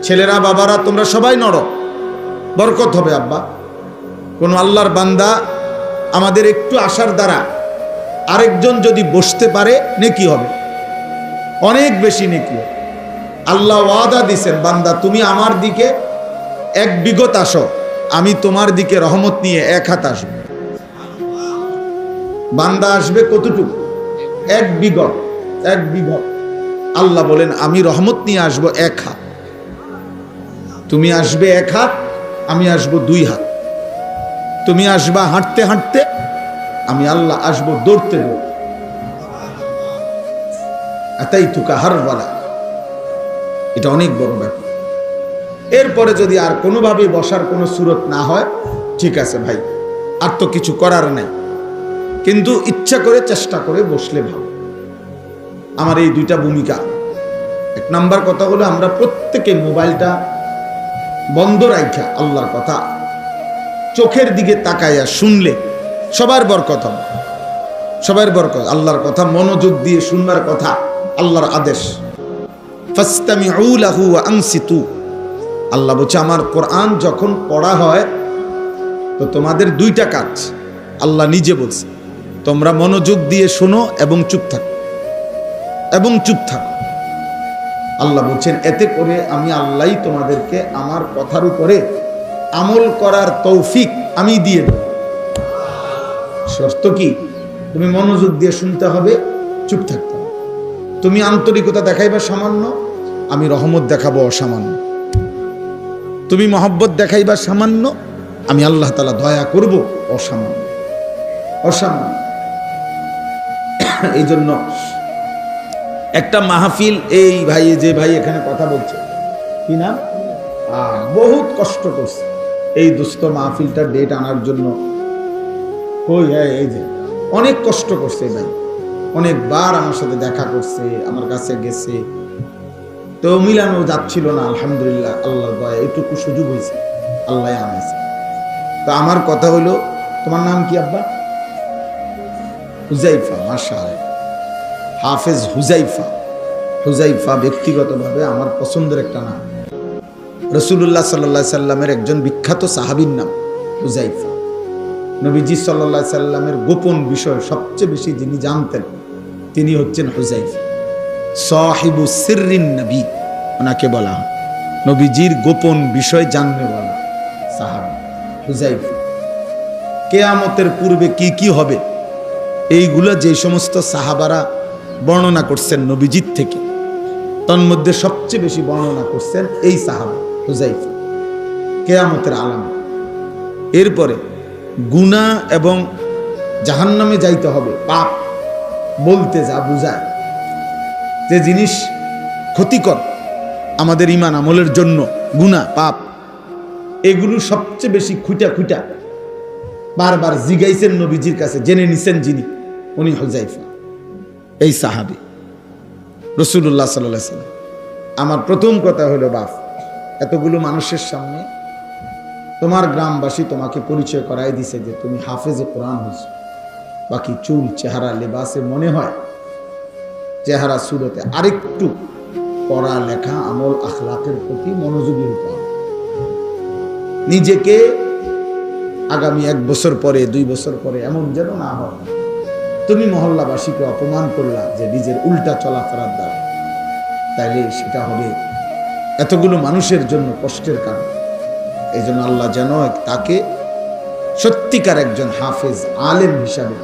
[SPEAKER 1] ছেলেরা বাবারা, তোমরা সবাই নড়ো, বরকত হবে। আব্বা, কোন আল্লাহর বান্দা আমাদের একটু আসার দ্বারা আরেকজন যদি বসতে পারে, নেকি হবে, অনেক বেশি নেকি হবে। আল্লাহ ওয়াদা দিছেন, বান্দা তুমি আমার দিকে 1 বিগত আসো, আমি তোমার দিকে রহমত নিয়ে 1 হাত আসবো। বান্দা আসবে কতটুকু? 1 বিগত, 1 বিগত। আল্লাহ বলেন আমি রহমত নিয়ে আসবো 1 হাত, তুমি আসবে 1 হাত, আমি আসবো 2 হাত। তুমি আসবা হাঁটতে হাঁটতে, আমি আল্লাহ আসবো দৌড়তে দৌড়তে। আতাইতুকা হারওয়ালা, এটা অনেক বড় ব্যাপার। এরপরে যদি আর কোনোভাবে বসার কোনো সুরত না হয়, ঠিক আছে ভাই, আর তো কিছু করার নাই, কিন্তু ইচ্ছা করে চেষ্টা করে বসলে ভালো। আমার এই দুইটা ভূমিকা। এক নাম্বার কথা হলো, আমরা প্রত্যেকে মোবাইলটা বন্ধ রাখা আল্লাহর কথা চোখের দিকে তাকাইয়া শুনলে সবার বরকত হবে, সবার বরকত। আল্লাহর কথা মনোযোগ দিয়ে শুনবার কথা, আল্লাহর আদেশ। ফাসতামিউ লাহু ওয়া আনসিতু। আল্লাহ বলছে, আমার কোরআন যখন পড়া হয় তো তোমাদের দুইটা কাজ। আল্লাহ নিজে বলছে, তোমরা মনোযোগ দিয়ে শোনো এবং চুপ থাকো, এবং চুপ থাকো। আল্লাহ বলছেন, এতে করে আমি আল্লাহই তোমাদেরকে আমার কথার উপরে আমল করার তৌফিক আমি দিয়ে দেব। শর্ত কি? তুমি মনোযোগ দিয়ে শুনতে হবে, চুপ থাকতে হবে। তুমি আন্তরিকতা দেখাইবা সামান্য, আমি রহমত দেখাবো অসামান্য। তুমি মহব্বত দেখাইবা সামান্য, আমি আল্লাহ তাআলা দয়া করব অসামান্য, অসামান্য। এই জন্য একটা মাহফিল, এই ভাই যে ভাই এখানে কথা বলছে, কি নাম, বহুত কষ্ট করছে এই দুস্থ মাহফিলটার ডেট আনার জন্য। কই, হ্যাঁ, এই যে অনেক কষ্ট করছে ভাই, অনেকবার আমার সাথে দেখা করছে, আমার কাছে গেছে, তো মিলানো যাচ্ছিল না। আলহামদুলিল্লাহ, আল্লাহর দয়া এইটুকু সুযোগ হয়েছে, আল্লাহ আনাইছে। তো আমার কথা হলো, তোমার নাম কি আব্বা? হুজাইফা, মাশাআল্লাহ, হাফেজ হুজাইফা। হুজাইফা ব্যক্তিগতভাবে আমার পছন্দের একটা নাম। রাসূলুল্লাহ সাল্লাল্লাহু আলাইহি সাল্লামের একজন বিখ্যাত সাহাবীর নাম হুজাইফা। নবীজি সাল্লাল্লাহু আলাইহি সাল্লামের গোপন বিষয় সবচেয়ে বেশি যিনি জানতেন, তিনি হচ্ছেন হুজাইফা। সাহিবু সিররিন নবী ওনাকে বলা হয়, নবীজির গোপন বিষয় জাননেওয়ালা সাহাবী হুজাইফা। কিয়ামতের পূর্বে কি কি হবে এইগুলো যে সমস্ত সাহাবারা বর্ণনা করছেন নবীজির থেকে, তন্মধ্যে সবচেয়ে বেশি বর্ণনা করছেন এই সাহাবা হুজাইফা, কিয়ামতের আলামত। এরপরে গুনাহ এবং জাহান্নামে যাইতে হবে, পাপ বলতে যা বুঝায়, যে জিনিস ক্ষতিকর আমাদের ঈমান আমলের জন্য, গুনাহ পাপ, এগুলো সবচেয়ে বেশি খুঁটা খুঁটা বারবার জিগাইছেন নবীজির কাছে, জেনে নিছেন যিনি, উনি হুজাইফা, এই সাহাবী রাসূলুল্লাহ সাল্লাল্লাহু আলাইহি ওয়াসাল্লাম। আমার প্রথম কথা হলো, বাপ, এতগুলো মানুষের সামনে তোমার গ্রামবাসী তোমাকে পরিচয় করাই দিছে যে তুমি হাফেজে কোরআন হয়েছ, বাকি চুল, চেহারা, লেবাসে মনে হয়, চেহারা সুরতে আরেকটু পড়া লেখা, আমল, আখলাকের প্রতি মনোযোগী হতে হবে। নিজেকে আগামী 1 বছর পরে, 2 বছর পরে এমন যেন না হয় তুমি মহল্লাবাসীকে অপমান করলা যে নিজের উল্টা চলাফেরার দ্বারা, তাইলে সেটা হবে এতগুলো মানুষের জন্য কষ্টের কারণ। এই জন্য আল্লাহ যেন তাকে সত্যিকার একজন হাফেজ, আলেম হিসাবে,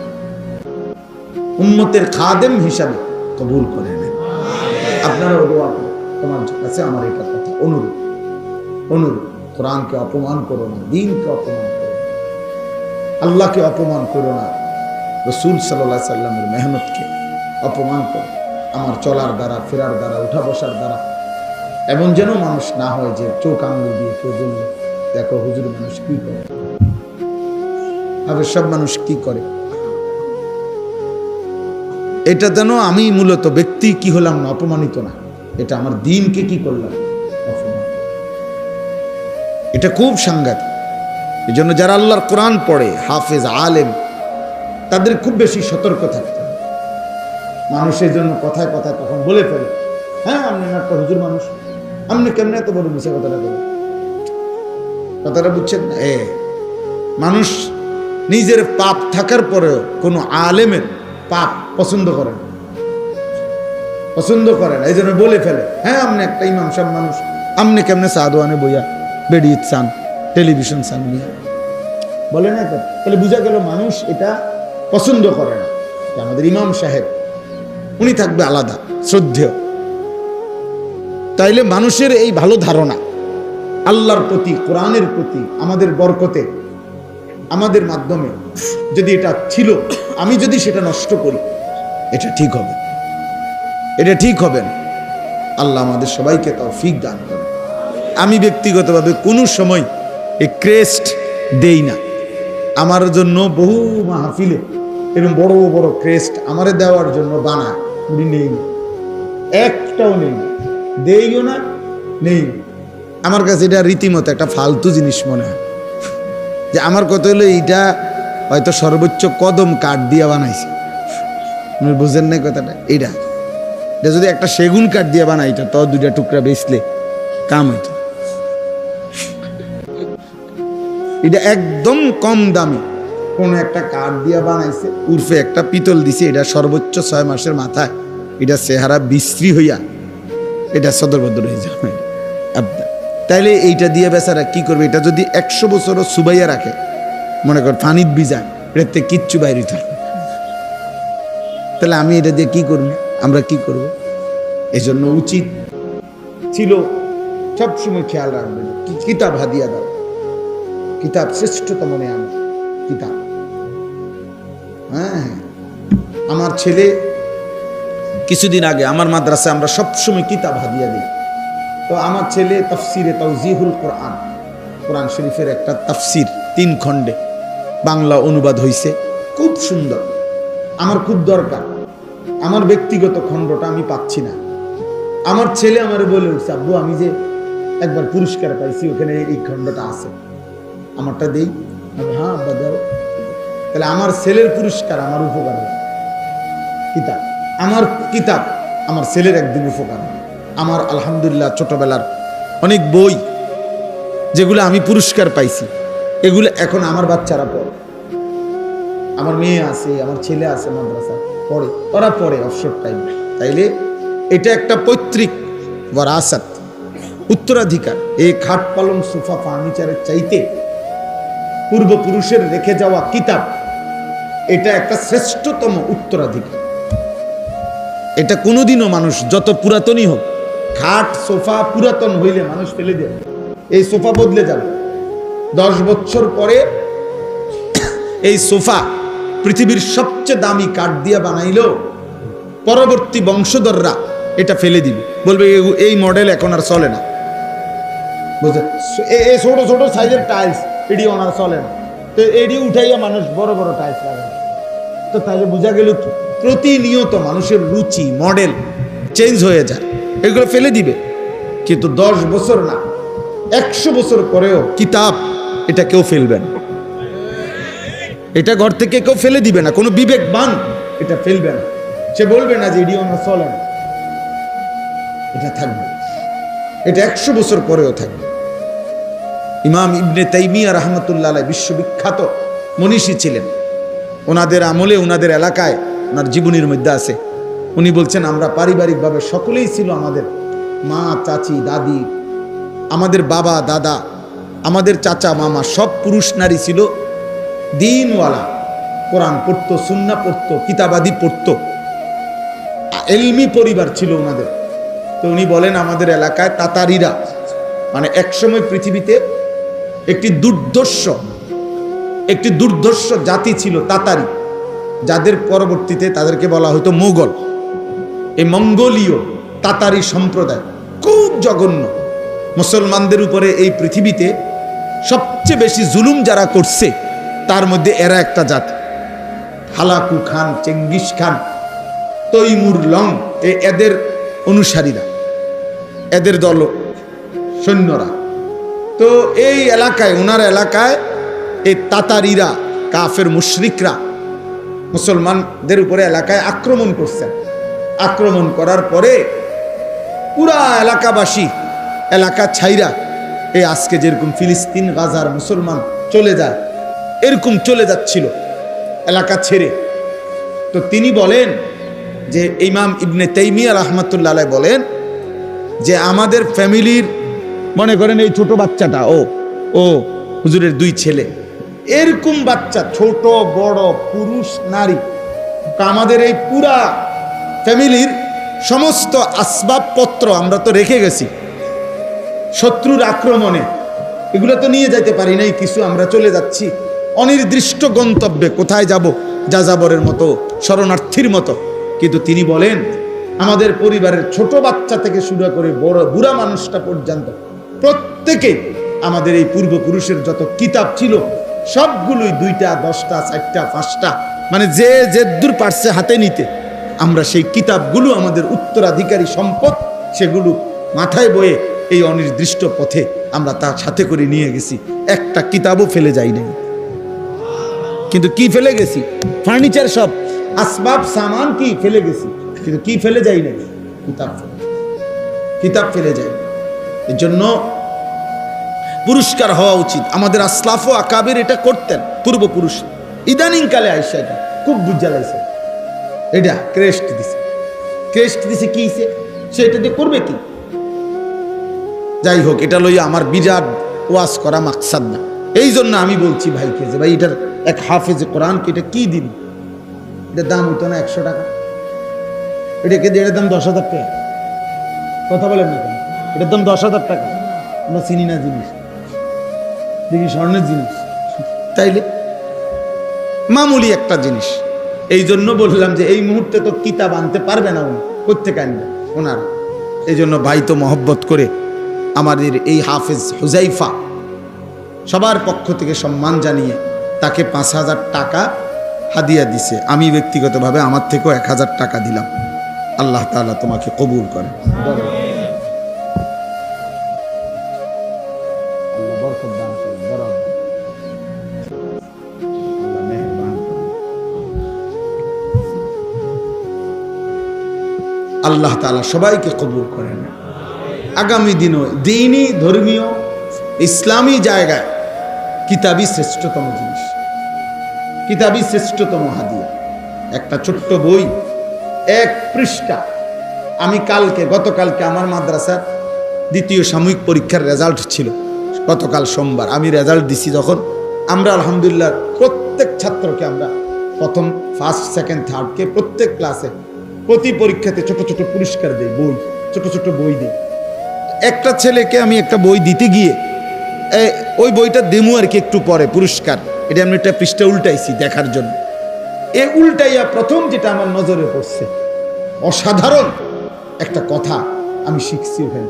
[SPEAKER 1] উম্মতের খাদেম হিসাবে কবুল করে নেন। আপনারা দোয়া করুন। তোমার কাছে আমার এটা কথা, অনুরোধ, অনুরোধ, কোরআনকে অপমান করো না, দ্বীনকে অপমান করো না, আল্লাহকে অপমান করো না, রাসূল সাল্লাল্লাহু আলাইহি সাল্লামের মেহনতকে অপমান করো। আমার চলার দ্বারা, ফেরার দ্বারা, উঠা বসার দ্বারা এমন যেন মানুষ না হয় যে চোখ আঙুল দিয়ে কেউ বলল, দেখো হুজুর মানুষ কি করে, আবার সব মানুষ কি করে। এটা যেন আমি মূলত ব্যক্তি কি হলাম না, অপমানিত না, এটা আমার দ্বীনকে কি করলাম, অপমান। এটা খুব সাংঘাতিক। এই জন্য যারা আল্লাহর কোরআন পড়ে, হাফেজ, আলেম, তাদের খুব বেশি সতর্ক থাকতে হবে। মানুষের জন্য কথায় কথায় তখন বলে ফেলে, হ্যাঁ আপনি একটা হুজুর মানুষ, আপনি কেমনে এত বড় মিশা কথাটা বলেন, কথাটা বুঝছেন না? মানুষ নিজের পাপ থাকার পরেও কোনো আলেমের পাপ পছন্দ করে না, পছন্দ করে না, এই জন্য বলে ফেলে, হ্যাঁ আপনি একটা ইমাম সাহেব মানুষ, আপনি কেমনে সাদওয়ানে বইয়া বেরিয়ে চান, টেলিভিশন চান, বলে না। তাহলে বোঝা গেল মানুষ এটা পছন্দ করে না। আমাদের ইমাম সাহেব উনি থাকবে আলাদা, শ্রদ্ধেয়। তাইলে মানুষের এই ভালো ধারণা আল্লাহর প্রতি, কোরআনের প্রতি, আমাদের বরকতে আমাদের মাধ্যমে যদি এটা ছিল, আমি যদি সেটা নষ্ট করি, এটা ঠিক হবে? এটা ঠিক হবে না। আল্লাহ আমাদের সবাইকে তৌফিক দান করে। আমি ব্যক্তিগতভাবে কোনো সময় এই ক্রেস্ট দেই না। আমার জন্য বহু মাহফিলে এরকম বড় বড় ক্রেস্ট আমারে দেওয়ার জন্য বানায়, উনি নেই না, একটাও নেই, দেইও না, নেই। আমার কাছে এটা রীতিমতো একটা ফালতু জিনিস মনে হয়। যে আমার কথা হলো এইটা হয়তো সর্বোচ্চ কদম কাঠ দিয়ে বানাইছে, বুঝেন না কথাটা? এটা যদি একটা সেগুন কাঠ দিয়ে বানাইতো তো 2টা টুকরা বেচলে কাম হইতো। এটা একদম কম দামে কোন একটা কাঠ দিয়ে বানাইছে, উর্ফে একটা পিতল দিছে। এটা সর্বোচ্চ 6 মাসের মাথায় এটা চেহারা বিশ্রী হইয়া এটা সদরবদর হয়ে যাবে। তাইলে এইটা দিয়ে বেচারা কি করবে? এটা যদি 100 বছরও সুবাইয়া রাখে, মনে কর পানিত ভিজায়, এটাতে কিচ্ছু বাইরে থাকবে, তাহলে আমি এটা দিয়ে কি করব? আমরা কি করব? এজন্য উচিত ছিল সবসময় খেয়াল রাখবেন, কিতাব হাদিয়া দাও। কিতাব শ্রেষ্ঠতম নেয়ামত, কিতাব। হ্যাঁ, আমার ছেলে কিছুদিন আগে আমার মাদ্রাসায় আমরা সবসময় কিতাব হাদিয়া দিই। তো আমার ছেলে তাফসিরে তাওজিহুল কোরআন, কোরআন শরীফের একটা তাফসির 3 খণ্ডে বাংলা অনুবাদ হয়েছে, খুব সুন্দর। আমার খুব দরকার, আমার ব্যক্তিগত খণ্ডটা আমি পাচ্ছি না। আমার ছেলে আমার বলে উঠছে, আব্বু আমি যে একবার পুরস্কার পাইছি, ওখানে এই খণ্ডটা আছে, আমারটা দেই। হ্যাঁ আব্বা দাও। তাহলে আমার ছেলের পুরস্কার আমার উপকার হবে। কিতাব, আমার কিতাব আমার ছেলের একদিন উপকার হবে। আমার আলহামদুলিল্লাহ ছোটবেলার অনেক বই যেগুলো আমি পুরস্কার পাইছি, এগুলো এখন আমার বাচ্চারা পড়ে। আমার মেয়ে আছে, আমার ছেলে আছে, মাদ্রাসা পড়ে, ওরা পড়ে অবসর টাইম। তাইলে এটা একটা পৈতৃক ওয়ারাসাত, উত্তরাধিকার। এই খাট পালং সোফা ফার্নিচারের চাইতে পূর্বপুরুষের রেখে যাওয়া কিতাব, এটা একটা শ্রেষ্ঠতম উত্তরাধিকার। এটা কোনোদিনও মানুষ যত পুরাতনই হোক, খাট সোফা পুরাতন হইলে মানুষ ফেলে দেবে, এই সোফা বদলে যাবে। 10 বছর পরে এই সোফা পৃথিবীর সবচেয়ে দামি কাঠ দিয়ে বানাইলেও পরবর্তী বংশধররা এটা ফেলে দিবে, বলবে এই মডেল এখন আর চলে না। বুঝলে, এই ছোট ছোট সাইজের টাইলস এটি ওনার চলে না, তো এটি উঠাইয়া মানুষ বড় বড় টাইলস লাগায়। তো তাহলে বোঝা গেল কি, প্রতিনিয়ত মানুষের রুচি মডেল চেঞ্জ হয়ে যায়, এগুলো ফেলে দিবে। কিন্তু 10 বছর না, 100 বছর পরেও কিতাব এটা কেউ ফেলবে না, এটা ঘর থেকে কেউ ফেলে দিবে না। কোনো বিবেকবান এটা ফেলবে না, সে বলবে না যে এটি ওনার চলে না, এটা থাকবে, এটা 100 বছর পরেও থাকবে। ইমাম ইবনে তাইমিয়া রাহমাতুল্লাহ আলাইহি বিশ্ববিখ্যাত মনীষী ছিলেন। ওনাদের আমলে, ওনাদের এলাকায়, ওনার জীবনীর মধ্যে আছে, উনি বলছেন আমরা পারিবারিকভাবে সকলেই ছিল, আমাদের মা, চাচি, দাদি, আমাদের বাবা, দাদা, আমাদের চাচা, মামা, সব পুরুষ নারী ছিল দিনওয়ালা, কোরআন পড়তো, সুন্নাহ পড়তো, কিতাবাদি পড়তো, এলমি পরিবার ছিল ওনাদের। তো উনি বলেন আমাদের এলাকায় তাতারিরা, মানে একসময় পৃথিবীতে একটি দুর্ধর্ষ জাতি ছিল তাতারি, যাদের পরবর্তীতে তাদেরকে বলা হতো মোগল। এই মঙ্গোলীয় তাতারি সম্প্রদায় খুব জঘন্য। মুসলমানদের উপরে এই পৃথিবীতে সবচেয়ে বেশি জুলুম যারা করছে তার মধ্যে এরা একটা জাতি। Hulagu Khan, Genghis Khan, Timur Lang, এদের অনুসারীরা, এদের দল সৈন্যরা। তো এই এলাকায়, ওনার এলাকায় এই তাতারিরা, কাফের মুশরিকরা মুসলমানদের উপরে এলাকায় আক্রমণ করছেন। আক্রমণ করার পরে পুরা এলাকাবাসী এলাকা ছাইরা, এই আজকে যেরকম ফিলিস্তিন, গাজার মুসলমান চলে যায়, এরকম চলে যাচ্ছিল এলাকা ছেড়ে। তো তিনি বলেন যে, ইমাম ইবনে তাইমিয়া রাহমাতুল্লাহ আলাইহি বলেন যে আমাদের ফ্যামিলির, মনে করেন এই ছোট বাচ্চাটা, ও হুজুরের 2 ছেলে, এরকম বাচ্চা, ছোট বড়, পুরুষ নারী, আমাদের এই পুরা ফ্যামিলির সমস্ত আসবাবপত্র আমরা তো রেখে গেছি শত্রুর আক্রমণে, এগুলো তো নিয়ে যাইতে পারি নাই কিছু, আমরা চলে যাচ্ছি। অনির্দিষ্ট গন্তব্যে, কোথায় যাব, যাযাবরের মতো, শরণার্থীর মতো। কিন্তু তিনি বলেন আমাদের পরিবারের ছোট বাচ্চা থেকে শুরু করে বড় বুড়া মানুষটা পর্যন্ত প্রত্যেকে আমাদের এই পূর্বপুরুষের যত কিতাব ছিল সবগুলোই 2টা 10টা 4টা 5টা, মানে যে যেদূর পারছে হাতে নিতে, আমরা সেই কিতাবগুলো আমাদের উত্তরাধিকারী সম্পদ, সেগুলো মাথায় বয়ে এই অনির্দিষ্ট পথে আমরা তার সাথে করে নিয়ে গেছি। একটা কিতাবও ফেলে যাই নাই। কিন্তু কি ফেলে গেছি? ফার্নিচার, সব আসবাব সামান কি ফেলে গেছি, কিন্তু কি ফেলে যাই নাই? কিতাব ফেলে যাই। এর জন্য পুরস্কার হওয়া উচিত। আমাদের আসলাফ ও আকাবের এটা করতেন, পূর্বপুরুষ। ইদানিং কালে আইসা এটা খুব বুঝা লাগছে, এটা ক্রেস্ট দিছে। ক্রেস্ট দিছে কি হইছে? সে এটা দিয়ে করবে কি? যাই হোক, এটা লইয়া আমার বিরাট ওয়াজ করা মাকসাদ না। এই জন্য আমি বলছি ভাইকে যে ভাই এটার এক হাফেজে কোরআনকে এটা কি দিন, এটার দাম হতো না 100 টাকা? এটাকে দিয়ে এটার দাম 10,000 টাকা। কথা বলেন না কেন? এটার দাম 10,000 টাকা। আমরা চিনি না জিনিস, দেখি স্বর্ণের জিনিস, তাইলে মামুলি একটা জিনিস। এই জন্য বললাম যে এই মুহূর্তে তো কিতাব আনতে পারবে না, উনি কোত্থেকে আনবে ওনার। এই জন্য ভাই তো মহব্বত করে আমাদের এই হাফেজ হুজাইফা সবার পক্ষ থেকে সম্মান জানিয়ে তাকে 5,000 টাকা হাদিয়া দিছে। আমি ব্যক্তিগতভাবে আমার থেকেও 1,000 টাকা দিলাম। আল্লাহ তাআলা তোমাকে কবুল করে। আল্লাহ বরকত দান করেন, বরকত। আল্লাহ মেহেরবান করেন। আল্লাহ তাআলা সবাইকে কবুল করেন। আগামী দিনও দ্বীনি, ধর্মীয়, ইসলামী জায়গায় কিতাবই শ্রেষ্ঠতম জিনিস, কিতাবই শ্রেষ্ঠতম হাদিয়া। একটা ছোট্ট বই, 1 পৃষ্ঠা। আমি গতকালকে আমার মাদ্রাসার 2য় সাময়িক পরীক্ষার রেজাল্ট ছিল, গতকাল সোমবার। আমি রেজাল্ট দিছি যখন, আমরা আলহামদুলিল্লাহ প্রত্যেক ছাত্রকে আমরা প্রথম, ফার্স্ট, সেকেন্ড, থার্ডকে প্রত্যেক ক্লাসে প্রতি পরীক্ষাতে ছোট ছোট পুরস্কার দিই, বই, ছোট ছোট বই দিই। একটা ছেলেকে আমি একটা বই দিতে গিয়ে ওই বইটা দেমু আর কি একটু পরে পুরস্কার, এটা আমি একটা পৃষ্ঠা উল্টাইছি দেখার জন্য। উল্টাইয়া প্রথম যেটা আমার নজরে পড়ছে, অসাধারণ একটা কথা আমি শিখছি ওখানে।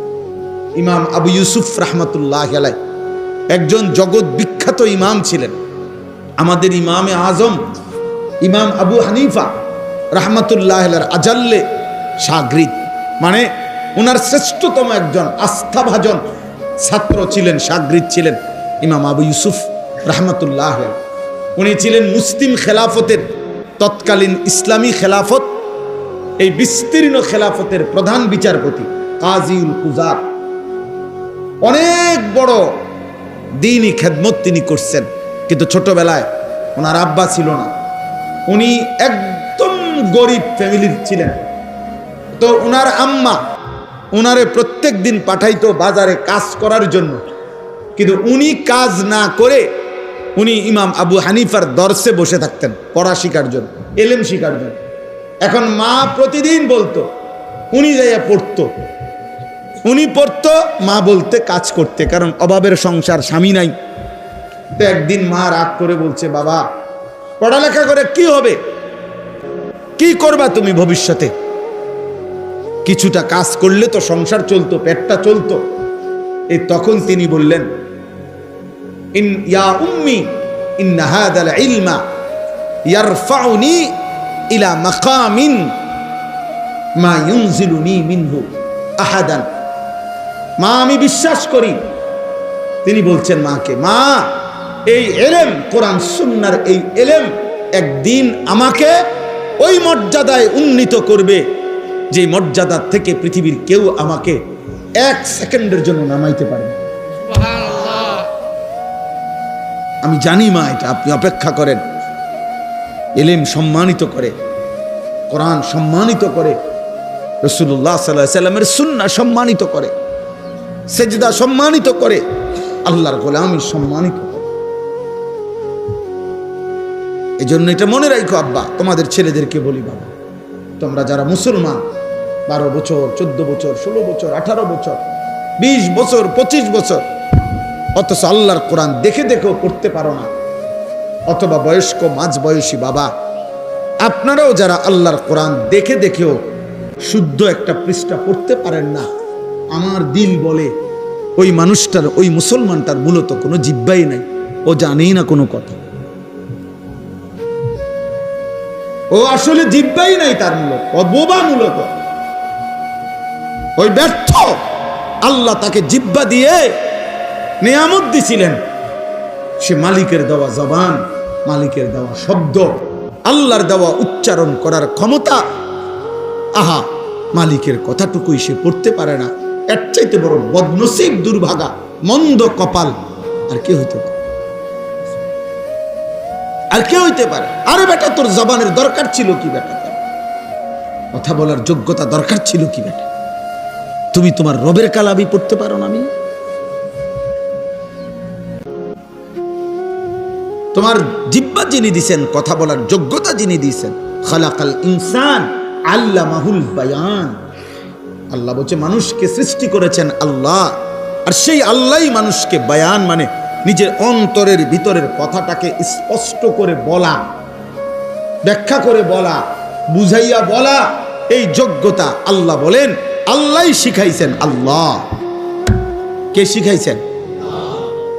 [SPEAKER 1] ইমাম আবু ইউসুফ রাহমাতুল্লাহ আলাইহি একজন জগৎ বিখ্যাত ইমাম ছিলেন। আমাদের ইমামে আজম ইমাম আবু হানিফা রাহমাতুল্লাহ আলাইহির আজাল্লে শাগরিদ, মানে ওনার শ্রেষ্ঠতম একজন আস্থাভাজন ছাত্র ছিলেন, শাগরিদ ছিলেন ইমাম আবু ইউসুফ রাহমাতুল্লাহ আলাইহি। উনি ছিলেন মুসলিম খেলাফতের, তৎকালীন ইসলামী খেলাফত, এই বিস্তীর্ণ খেলাফতের প্রধান বিচারপতি, কাজীউল কুজাত। অনেক বড় দ্বীনি খেদমত তিনি করছেন। কিন্তু ছোটবেলায় ওনার আব্বা ছিল না, উনি একদম গরিব ফ্যামিলির ছিলেন। তো ওনার আম্মা ওনারে প্রত্যেক দিন পাঠাইতো বাজারে কাজ করার জন্য, কিন্তু উনি কাজ না করে উনি ইমাম আবু হানিফার দরসে বসে থাকতেন পড়া শিকার জন্য, এলেম শিকার জন্য। এখন মা প্রতিদিন বলতো, উনি যাইয়া পড়তো, উনি পড়তো, মা বলতে কাজ করতে, কারণ অভাবের সংসার, স্বামী নাই। তো একদিন মা রাগ করে বলছে, বাবা পড়ালেখা করে কি হবে, কি করবা তুমি ভবিষ্যতে? কিছুটা কাজ করলে তো সংসার চলতো, পেটটা চলতো। এই তখন তিনি বললেন, ইয়া উম্মি ইন্না হাদাল ইলমা ইয়ারফাউনি ইলা মাকামিন মা ইউনজিলুনি মিনহু আহাদান। মা আমি বিশ্বাস করি, তিনি বলছেন মাকে, মা এই এলেম, কোরআন সুন্নাহর এই এলেম একদিন আমাকে ওই মর্যাদায় উন্নীত করবে যে মর্যাদা থেকে পৃথিবীর কেউ আমাকে 1 সেকেন্ডের জন্য নামাইতে পারবে। আমি জানি মা, এটা আপনি অপেক্ষা করেন। এলেম সম্মানিত করে, কোরআন সম্মানিত করে, রাসূলুল্লাহ সাল্লাল্লাহু আলাইহি সাল্লামের সুন্নাহ সম্মানিত করে, সেজদা সম্মানিত করে, আল্লাহর গোলামি সম্মানিত করে। এই জন্য এটা মনে রাখো আব্বা, তোমাদের ছেলেদেরকে বলি, বাবা তোমরা যারা মুসলমান, 12 বছর, 14 বছর, 16 বছর, 18 বছর, 20 বছর, 25 বছর, অথচ আল্লাহর কোরআন দেখে দেখেও পড়তে পারো না, অথবা বয়স্ক মাঝবয়সী বাবা, আপনারাও যারা আল্লাহর কোরআন দেখে দেখেও শুদ্ধ একটা পৃষ্ঠা পড়তে পারেন না, আমার দিল বলে ওই মানুষটার, ওই মুসলমানটার মূলত কোনো জিব্বাই নাই, ও জানেই না কোনো কথা, ও আসলে জিব্বাই নাই তার, মূলত ও বোবা, মূলত ওই ব্যর্থ। আল্লাহ তাকে জিব্বা দিয়ে নিয়ামত দিছিলেন, সে মালিকের দেওয়া জবান, মালিকের দেওয়া শব্দ, আল্লাহর দেওয়া উচ্চারণ করার ক্ষমতা, আহা, মালিকের কথাটুকুই সে পড়তে পারে না। এর চাইতে বড় বদনসিব, দুর্ভাগা, মন্দ কপাল আর কে হইতে পারে? আর কে হইতে পারে? আরে বেটা, তোর জবানের দরকার ছিল কি বেটা? কথা বলার যোগ্যতা দরকার ছিল কি বেটা? তুমি তোমার রবের কালামি পড়তে পারো না? আমি তোমার জিহ্বা যিনি দিছেন, কথা বলার যোগ্যতা যিনি দিছেন, খালাকাল ইনসান আল্লামাহুল বায়ান। আল্লাহ বলছে মানুষকে সৃষ্টি করেছেন আল্লাহ, আর সেই আল্লাহই মানুষকে বায়ান মানে নিজের অন্তরের ভিতরের কথাটাকে স্পষ্ট করে বলা, ব্যাখ্যা করে বলা, বুঝাইয়া বলা, এই যোগ্যতা আল্লাহ বলেন আল্লাহই শিখাইছেন। আল্লাহ কে শিখাইছেন?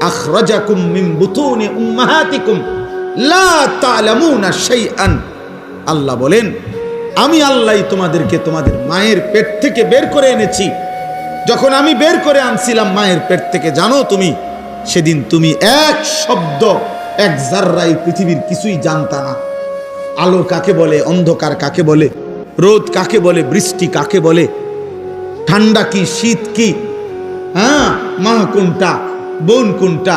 [SPEAKER 1] আখরাজাকুম মিন বুতুনি উম্মাহাতিকুম লা তা'লামুনা শাইআন। আল্লাহ বলেন আমি আল্লাহই তোমাদেরকে তোমাদের মায়ের পেট থেকে বের করে এনেছি। যখন আমি বের করে আনছিলাম মায়ের পেট থেকে, জানো তুমি, সেদিন তুমি এক শব্দ, এক জাররাই পৃথিবীর কিছুই জানতা না। আলো কাকে বলে, অন্ধকার কাকে বলে, রোদ কাকে বলে, বৃষ্টি কাকে বলে, ঠান্ডা কি, শীত কি, হ্যাঁ, মা কোনটা, বোন কোনটা,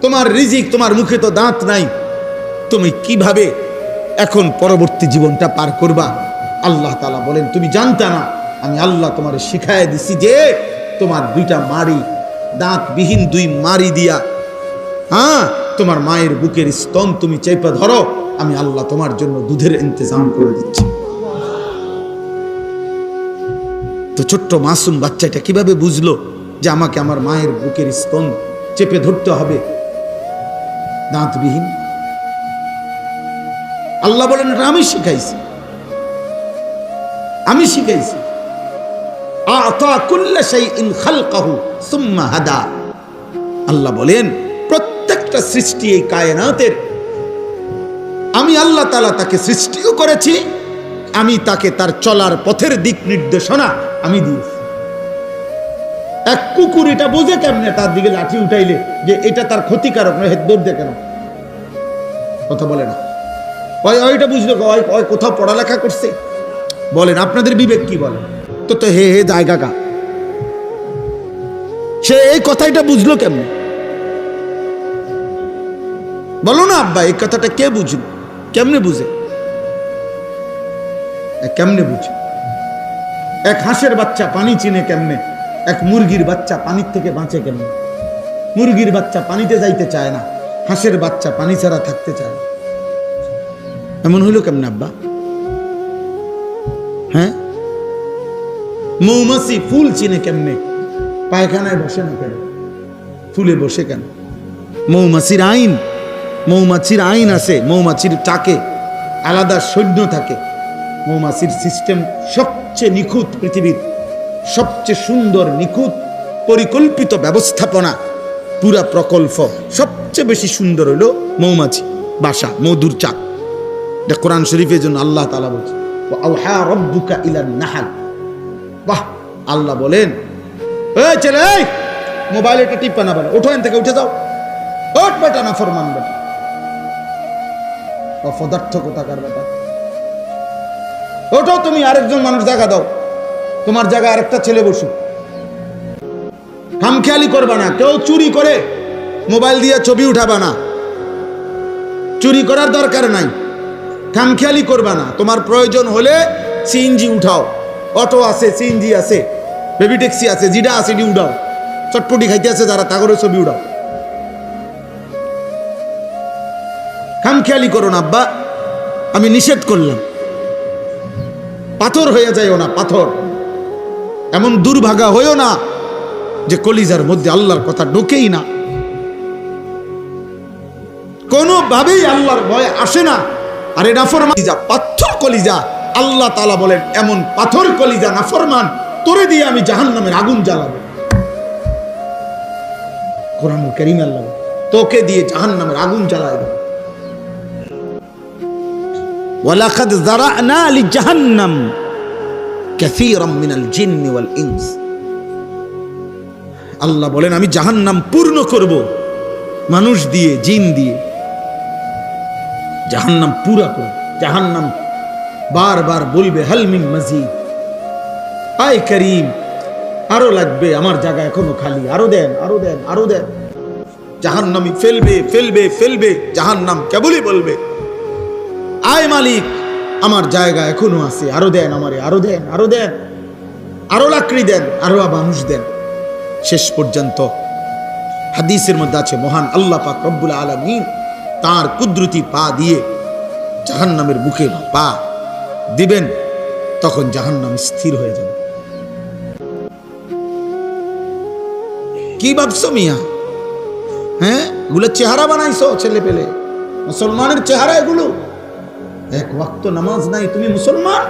[SPEAKER 1] তোমার রিজিক, তোমার মুখে তো দাঁত নাই, তুমি কিভাবে এখন পরবর্তী জীবনটা পার করবা? আল্লাহ তাআলা বলেন তুমি জানতা না, আমি আল্লাহ তোমার শিখায় দিছি যে তোমার দুইটা মাড়ি, দাঁতবিহীন দুই মাড়ি দিয়া, হ্যাঁ, তোমার মায়ের বুকের স্তন তুমি চেপে ধরো, আমি আল্লাহ তোমার জন্য দুধের ইন্তজাম করে দিচ্ছি। তো ছোট্ট মাসুম বাচ্চাটা কিভাবে বুঝলো যে আমাকে আমার মায়ের বুকের স্তন চেপে ধরতে হবে দাঁতবিহীন? আল্লাহ বলেন এটা আমি শিখাইছি, আমি শিখাইছি। আ'তা কুল্লা শাইইন খালকাহু সুম্মা হাদা। আল্লাহ বলেন প্রত্যেকটা সৃষ্টি এই কায়নাতের আমি আল্লাহ তাআলা তাকে সৃষ্টিও করেছি, আমি তাকে তার চলার পথের দিক নির্দেশনা আমি দিয়েছি। এক কুকুর এটা বোঝে কেমনে তার দিকে লাঠি উঠাইলে যে এটা তার ক্ষতিকারক নয়, হেদ দৌড় দেয় কেন? কথা বলে না, ওইটা বুঝলো ওই কোথাও পড়ালেখা করছে? বলেন আপনাদের বিবেক কি বলে? তো তো হে হে জায়গা কা, সে এই কথাটা বুঝলো কেমনে? বলো না আব্বা, এই কথাটা কে বুঝলো? কেমনে বুঝে? কেমনে বুঝে? এক হাঁসের বাচ্চা পানি চিনে কেমনে? এক মুরগির বাচ্চা পানির থেকে বাঁচে কেমনে? মুরগির বাচ্চা পানিতে যাইতে চায় না, হাঁসের বাচ্চা পানি ছাড়া থাকতে চায় না। এমন হইল কেমনে আব্বা? হ্যাঁ, মৌমাছি ফুল চিনে কেমনে? পায়খানায় বসে না কেন? ফুলে বসে কেন? মৌমাছির আইন, মৌমাছির আইন আছে, মৌমাছির টাকে আলাদা সৈন্য থাকে। মৌমাছির সিস্টেম সবচেয়ে নিখুঁত, পৃথিবীর সবচেয়ে সুন্দর, নিখুঁত, পরিকল্পিত ব্যবস্থাপনা, পুরা প্রকল্প সবচেয়ে বেশি সুন্দর হইল মৌমাছি বাসা, মধুর চাক। এটা কোরআন শরীফের জন্য আল্লাহ তাআলা বলছে ওয়া রাব্বুকা ইলান নাহল। বাহ, আল্লাহ বলেন এই ছেলে, এই মোবাইল এটা টিপা না, বলে ওঠো, এখান থেকে উঠে যাও, ওঠ বেটা, না ফরমান বেটা, অপদার্থ কোথাকার বেটা, ওঠো, তুমি আরেকজন মানুষ জায়গা দাও, তোমার জায়গায় আরেকটা ছেলে বসুক। খামখেয়ালি করবা না, কেউ চুরি করে মোবাইল দিয়ে ছবি উঠাবা না, চুরি করার দরকার নাই। খামখেয়ালি করবা না, তোমার প্রয়োজন হলে সিএনজি উঠাও, অটো আছে, সিএনজি আছে, বেবি ট্যাক্সি আছে, জিডা আছে, ডি উঠাও, চটপটি খাইতে আছে যারা, তাগরে ছবি উঠাও। খামখেয়ালি করো না আব্বা, আমি নিষেধ করলাম। পাথর হয়ে যায়ও না, পাথর এমন দুর্ভাগা হয়েও না যে কলিজার মধ্যে আল্লাহর কথা ঢোকেই না। কোনোভাবেই আল্লাহর ভয় আসে না। আরে নাফরমান কলিজা, পাথর কলিজা, আল্লাহ তাআলা বলেন এমন পাথর কলিজা নাফরমান, তোরে দিয়ে আমি জাহান্নামের আগুন জ্বালাবো। কোরআনুল কারীম আল্লাহ তোকে দিয়ে জাহান্নামের আগুন জ্বালায় দেব। ওয়ালাকাদ যারানা লিজাহান্নাম কাসীরাম মিনাল জিন্নি ওয়াল ইনস। আল্লাহ বলেন আমি জাহান্নাম পূর্ণ করব মানুষ দিয়ে, জিন দিয়ে। জাহান্নাম পুরা করব। জাহান্নাম বারবার বলবে হাল মিন মাজিদ, আয় করিম আরো লাগবে, আমার জায়গা এখনো খালি, আরো দেন, আরো দেন, আরো দেন। জাহান্নামী ফেলবে ফেলবে ফেলবে, জাহান্নাম কেবলই বলবে আয় মালিক আমার জায়গা এখনো আছে, আরো দেন আমারে, আরো দেন, আরো দেন, আরো লাকড়ি দেন, আরো মানুষ দেন। শেষ পর্যন্ত হাদিসের মধ্যে আছে মহান আল্লাহ পাক রব্বুল আলামিন তার কুদরতি পা দিয়ে জাহান্নামের মুখে পা দিবেন, তখন জাহান্নাম স্থির হয়ে যাবে। কি ভাবছো মিয়া? হ্যাঁ, এগুলো চেহারা বানাইছো ছেলে পেলে, মুসলমানের চেহারা এগুলো। এক ওয়াক্ত নামাজ নাই, তুমি মুসলমান?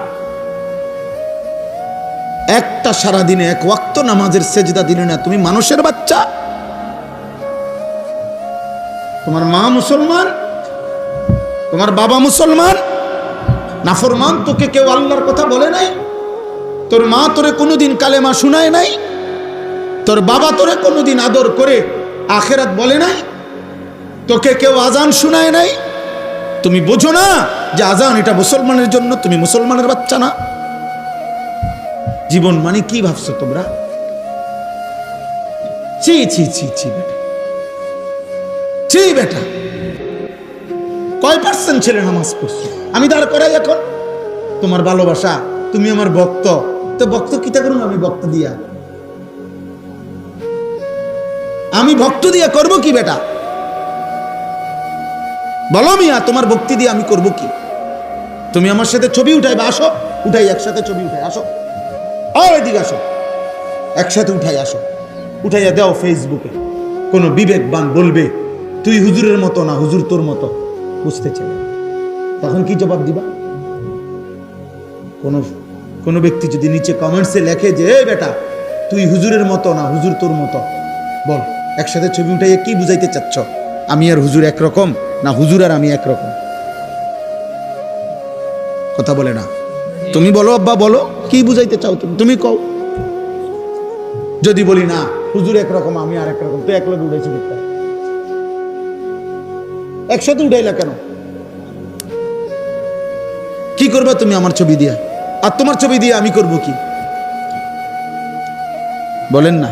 [SPEAKER 1] একটা সারাদিনে এক ওয়াক্ত নামাজের সেজদা দিলে না, তুমি মানুষের বাচ্চা? তোমার মা মুসলমান, তোমার বাবা মুসলমান, নাফরমান তোকে কেউ আল্লাহর কথা বলে নাই? তোর মা তোরে কোনোদিন কালেমা শুনায় নাই? তোর বাবা তোরে কোনোদিন আদর করে আখেরাত বলে নাই? তোকে কেউ আজান শুনায় নাই? তুমি বোঝো না যে আজান এটা মুসলমানের জন্য? তুমি মুসলমানের বাচ্চা না? জীবন মানে কি ভাবছো তোমরা? ছি ছি ছি ছি বেটা, ছি বেটা। কয় পার্সেন্ট ছেলে নামাজ পড়ছো? আমি দাঁড় করাই এখন তোমার ভালোবাসা, তুমি আমার ভক্ত। তো ভক্ত কিতা করুন? আমি ভক্ত দিয়া, আমি ভক্ত দিয়া করব কি বেটা? বলো মিয়া, তোমার ভক্তি দিয়ে আমি করব কি? তুমি আমার সাথে ছবি উঠাইবা, আসো, উঠাই একসাথে ছবি উঠাই, আসো, এদিকে আসো, একসাথে উঠাই, আসো, উঠাইয়া দাও ফেসবুকে। কোন বিবেকবান বলবে তুই হুজুরের মতো না, হুজুর তোর মতো, বুঝতে চাই। তখন কি জবাব দিবা? কোন ব্যক্তি যদি নিচে কমেন্টসে লেখে যে এই বেটা তুই হুজুরের মতো না, হুজুর তোর মতো, বল একসাথে ছবি উঠাইয়া কি বুঝাইতে চাচ্ছ? আমি আর হুজুর একরকম না, হুজুর আর আমি একরকম? কথা বলে না। তুমি বলো আব্বা, বলো কি বুঝাইতে চাও তুমি? তুমি কও। যদি বলি না হুজুর একরকম আমি আর একরকম, তো এক লগে উঠাইছি, একসাথে উঠাইলা কেন? কি করবা তুমি আমার ছবি দিয়া? আর তোমার ছবি দিয়ে আমি করব কি? বলেন না।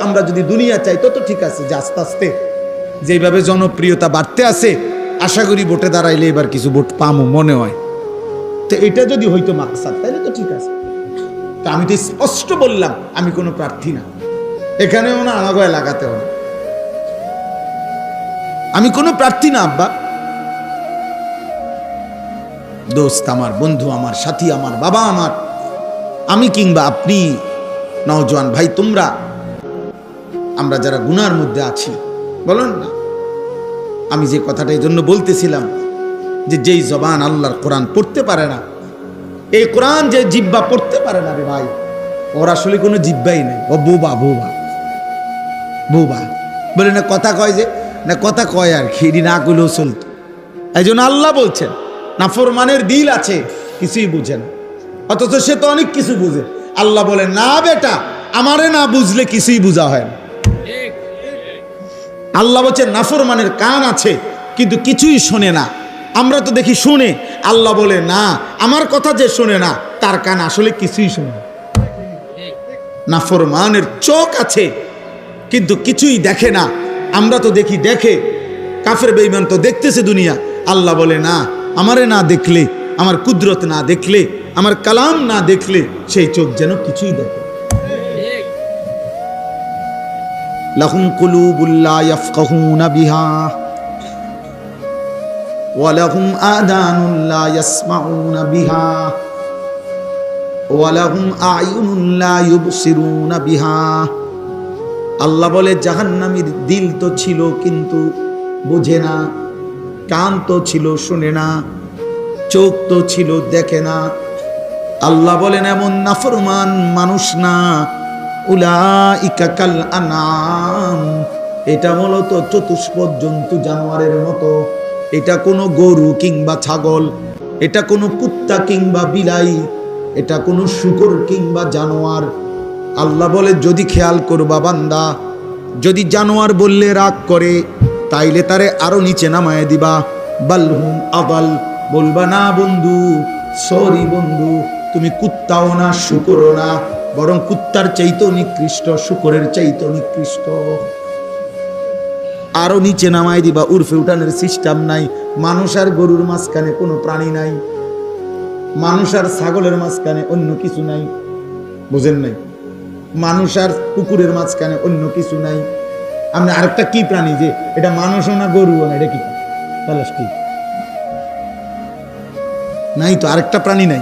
[SPEAKER 1] আমরা যদি দুনিয়া চাই তো ঠিক আছে, যে আস্তে আস্তে যেভাবে জনপ্রিয়তা বাড়তে আছে, আশা করি ভোটে দাঁড়াইলে এবার কিছু ভোট পামো মনে হয়। তো এটা যদি হইতো মাকসাদ, তাহলে তো ঠিক আছে। তো আমি তো স্পষ্ট বললাম আমি কোনো প্রার্থী না, এখানেও না, আমাকে লাগাতে হবে, আমি কোনো প্রার্থী না আব্বা। দোস্ত আমার, বন্ধু আমার, সাথী আমার, বাবা আমার, আমি কিংবা আপনি, নওজোয়ান ভাই তোমরা, আমরা যারা গুনার মধ্যে আছি, বলেন না। আমি যে কথাটা এই জন্য বলতেছিলাম যে যেই জবান আল্লাহর কোরআন পড়তে পারে না, এই কোরআন যে জিব্বা পড়তে পারে না রে ভাই, ওর আসলে কোনো জিব্বাই নেই, ও বোবা বোবা বোবা। বলে না কথা কয়, যে না কথা কয় আর খিড়ি না করলেও চলত। এই জন্য আল্লাহ বলছেন নাফরমানের দিল আছে, কিছুই বুঝে না, অথচ সে তো অনেক কিছু বুঝে। আল্লাহ বলেন না বেটা, আমারে না বুঝলে কিছুই বোঝা হয় না। আল্লাহ বলছেন নাফরমানের কান আছে কিন্তু কিছুই শোনে না। আমরা তো দেখি শুনে, আল্লাহ বলে না, আমার কথা যে শোনে না তার কান আসলে কিছুই শোনে না। নাফরমানের চোখ আছে কিন্তু কিছুই দেখে না, আমরা তো দেখি দেখে। কাফের বেঈমান তো দেখতেছে দুনিয়া। আল্লাহ বলে না, আমারে না দেখলে, আমার কুদরত না দেখলে, আমার কালাম না দেখলে সেই চোখ যেন কিছুই দেখে। লাহুম কুলুবুল লা ইয়াফকাহুনা বিহা ওয়া লাহুম আযানুন লা ইয়াসমাউনা বিহা ওয়া লাহুম আ'য়ুনুন লা ইউবসিরুনা বিহা। আল্লাহ বলে জাহান্নামীর দিল তো ছিল কিন্তু বোঝে না, কান তো ছিল শুনে না, চোখ তো ছিল দেখে না। আল্লাহ বলেন এমন নাফরমান মানুষ না, উলাইকা কাল আনাম, এটা মূলত চতুষ্পদ জন্তু জানোয়ারের মতো। এটা কোনো গরু কিংবা ছাগল, এটা কোনো কুত্তা কিংবা বিলাই, এটা কোনো শূকর কিংবা জানোয়ার। আল্লাহ বলে যদি খেয়াল করবা বান্দা, যদি জানোয়ার বললে রাগ করে তাইলে তারে আরো নিচে নামায় দিবা। বালহুম আবাল, বলবা না বন্ধু, সরি বন্ধু, তুমি কুত্তাও না শূকরও না, বরং কুত্তার চাইতেও নিকৃষ্ট, শূকরের চাইতেও নিকৃষ্ট। আরো নিচে নামায় দিবা। উর্ফে উঠানের সিস্টেম নাই। মানুষ আর গরুর মাঝখানে কোনো প্রাণী নাই, মানুষ আর ছাগলের মাঝখানে অন্য কিছু নাই, বুঝেন নাই? মানুষ আর কুকুরের মাঝখানে অন্য কিছু নাই। আমরা আরেকটা কি প্রাণী যে এটা মানুষও না গরুও না, এটা কি প্লাস্টিক নাই তো, আরেকটা প্রাণী নাই।